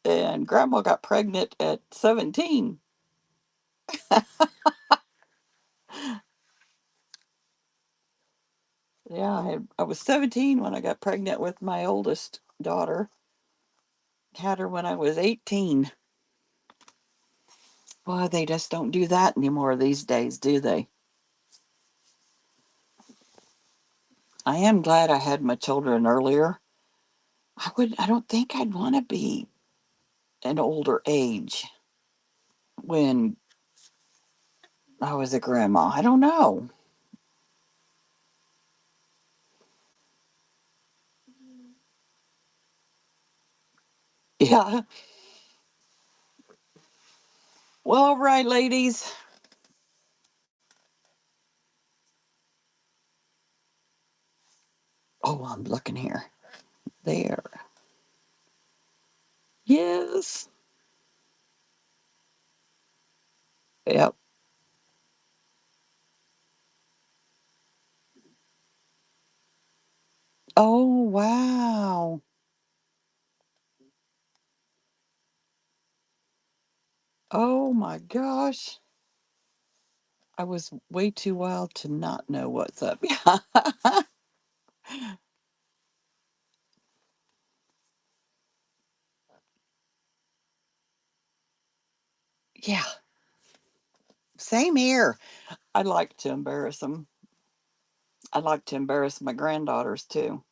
Speaker 1: And grandma got pregnant at 17. Yeah, I was 17 when I got pregnant with my oldest daughter. Had her when I was 18. Boy, they just don't do that anymore these days, do they? I am glad I had my children earlier. I don't think I'd want to be an older age when I was a grandma. I don't know. Yeah. Well, all right, ladies. Oh, I'm looking here. There. Yes. Yep. Oh, wow. Oh my gosh. I was way too wild to not know what's up. Yeah. Same here. I like to embarrass them. I like to embarrass my granddaughters too.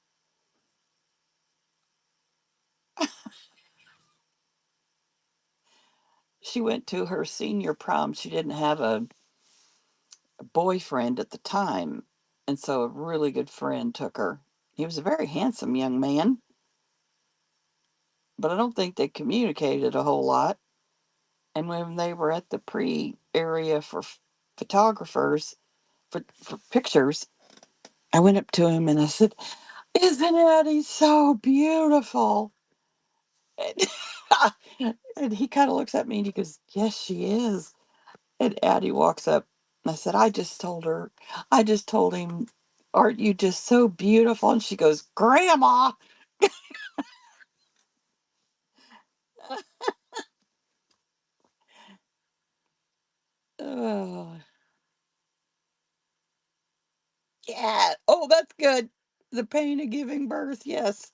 Speaker 1: She went to her senior prom. She didn't have a boyfriend at the time. And so a really good friend took her. He was a very handsome young man, but I don't think they communicated a whole lot. And when they were at the pre area for photographers, for pictures, I went up to him and I said, "Isn't Addie so beautiful?" And he kind of looks at me and he goes, "Yes, she is." And Addie walks up and I said, I just told him, "Aren't you just so beautiful?" And she goes, "Grandma." Oh, yeah. Oh, that's good. The pain of giving birth. Yes.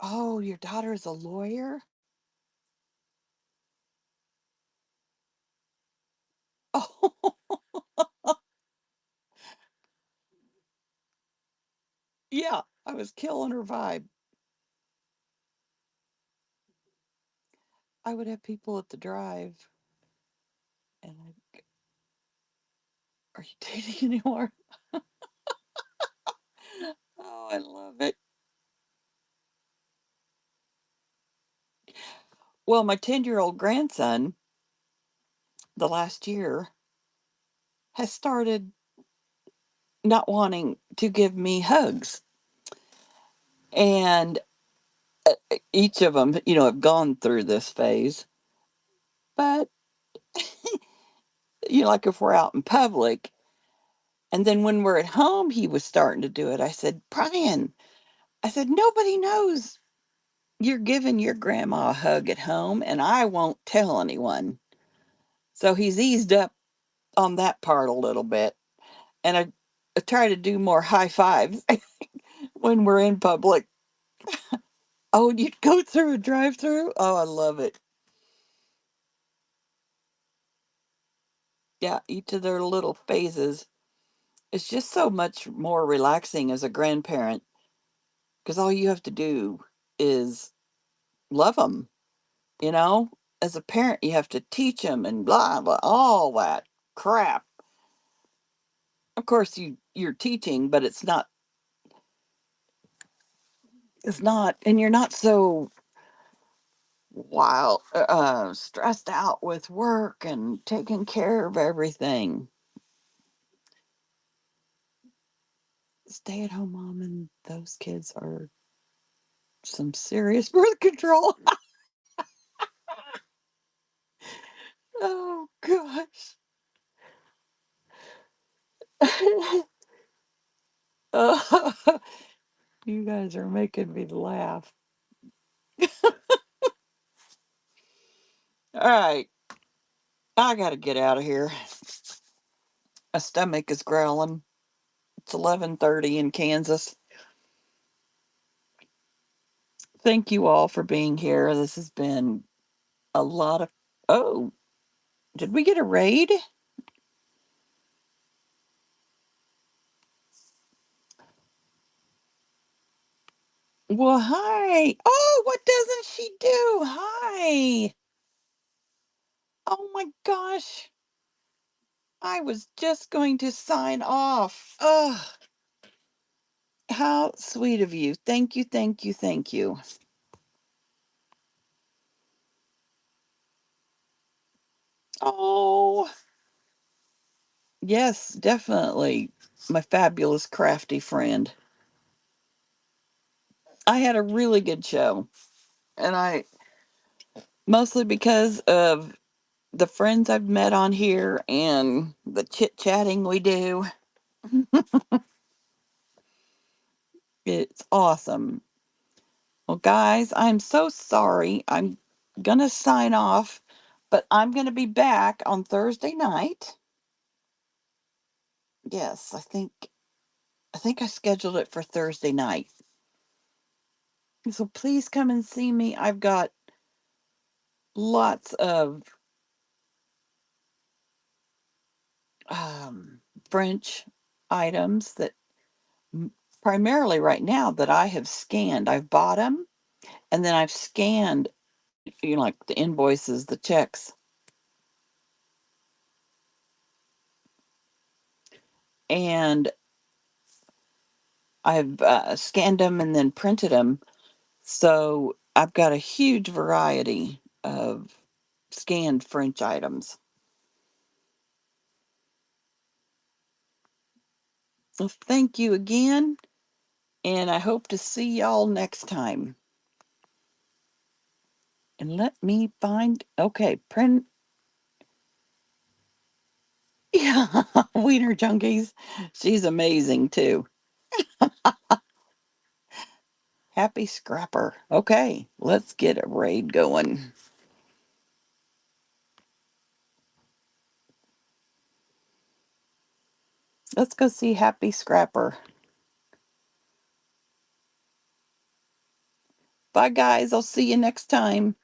Speaker 1: Oh, your daughter is a lawyer? Oh, yeah. I was killing her vibe. I would have people at the drive and I'd, are you dating anymore? Oh, I love it. Well, my 10-year-old grandson, the last year, has started not wanting to give me hugs. And each of them, have gone through this phase. But, like if we're out in public, and then when we're at home, he was starting to do it. I said, Brian, I said, nobody knows you're giving your grandma a hug at home, and I won't tell anyone. So he's eased up on that part a little bit. And I try to do more high fives when we're in public. Oh, you go through a drive through? Oh, I love it. Yeah, each of their little phases. It's just so much more relaxing as a grandparent because all you have to do is love them, you know? As a parent, you have to teach them and blah, blah, all that crap. Of course, you're teaching, but it's not, and you're not so wild, stressed out with work and taking care of everything. Stay at home mom and those kids are some serious birth control. Oh gosh. Oh, you guys are making me laugh. All right, I gotta get out of here. My stomach is growling. It's 11:30 in Kansas. Thank you all for being here. This has been a lot of. Oh, did we get a raid? Well, hi. Oh, what doesn't she do? Hi. Oh my gosh. I was just going to sign off. Oh, how sweet of you. Thank you, thank you, thank you. Oh, yes, definitely. My fabulous crafty friend. I had a really good show, and I mostly because of the friends I've met on here and the chit chatting we do. It's awesome. Well, guys, I'm so sorry. I'm gonna sign off, but I'm gonna be back on Thursday night. Yes, I think I scheduled it for Thursday night. So please come and see me. I've got lots of um, French items that primarily right now that I have scanned. I've bought them and then I've scanned, like the invoices, the checks, and I've scanned them and then printed them. So I've got a huge variety of scanned French items. Well, thank you again, and I hope to see y'all next time. And let me find, okay, print. Yeah, Wiener Junkies. She's amazing too. Happy Scrapper. Okay, let's get a raid going. Let's go see Happy Scrapper. Bye, guys. I'll see you next time.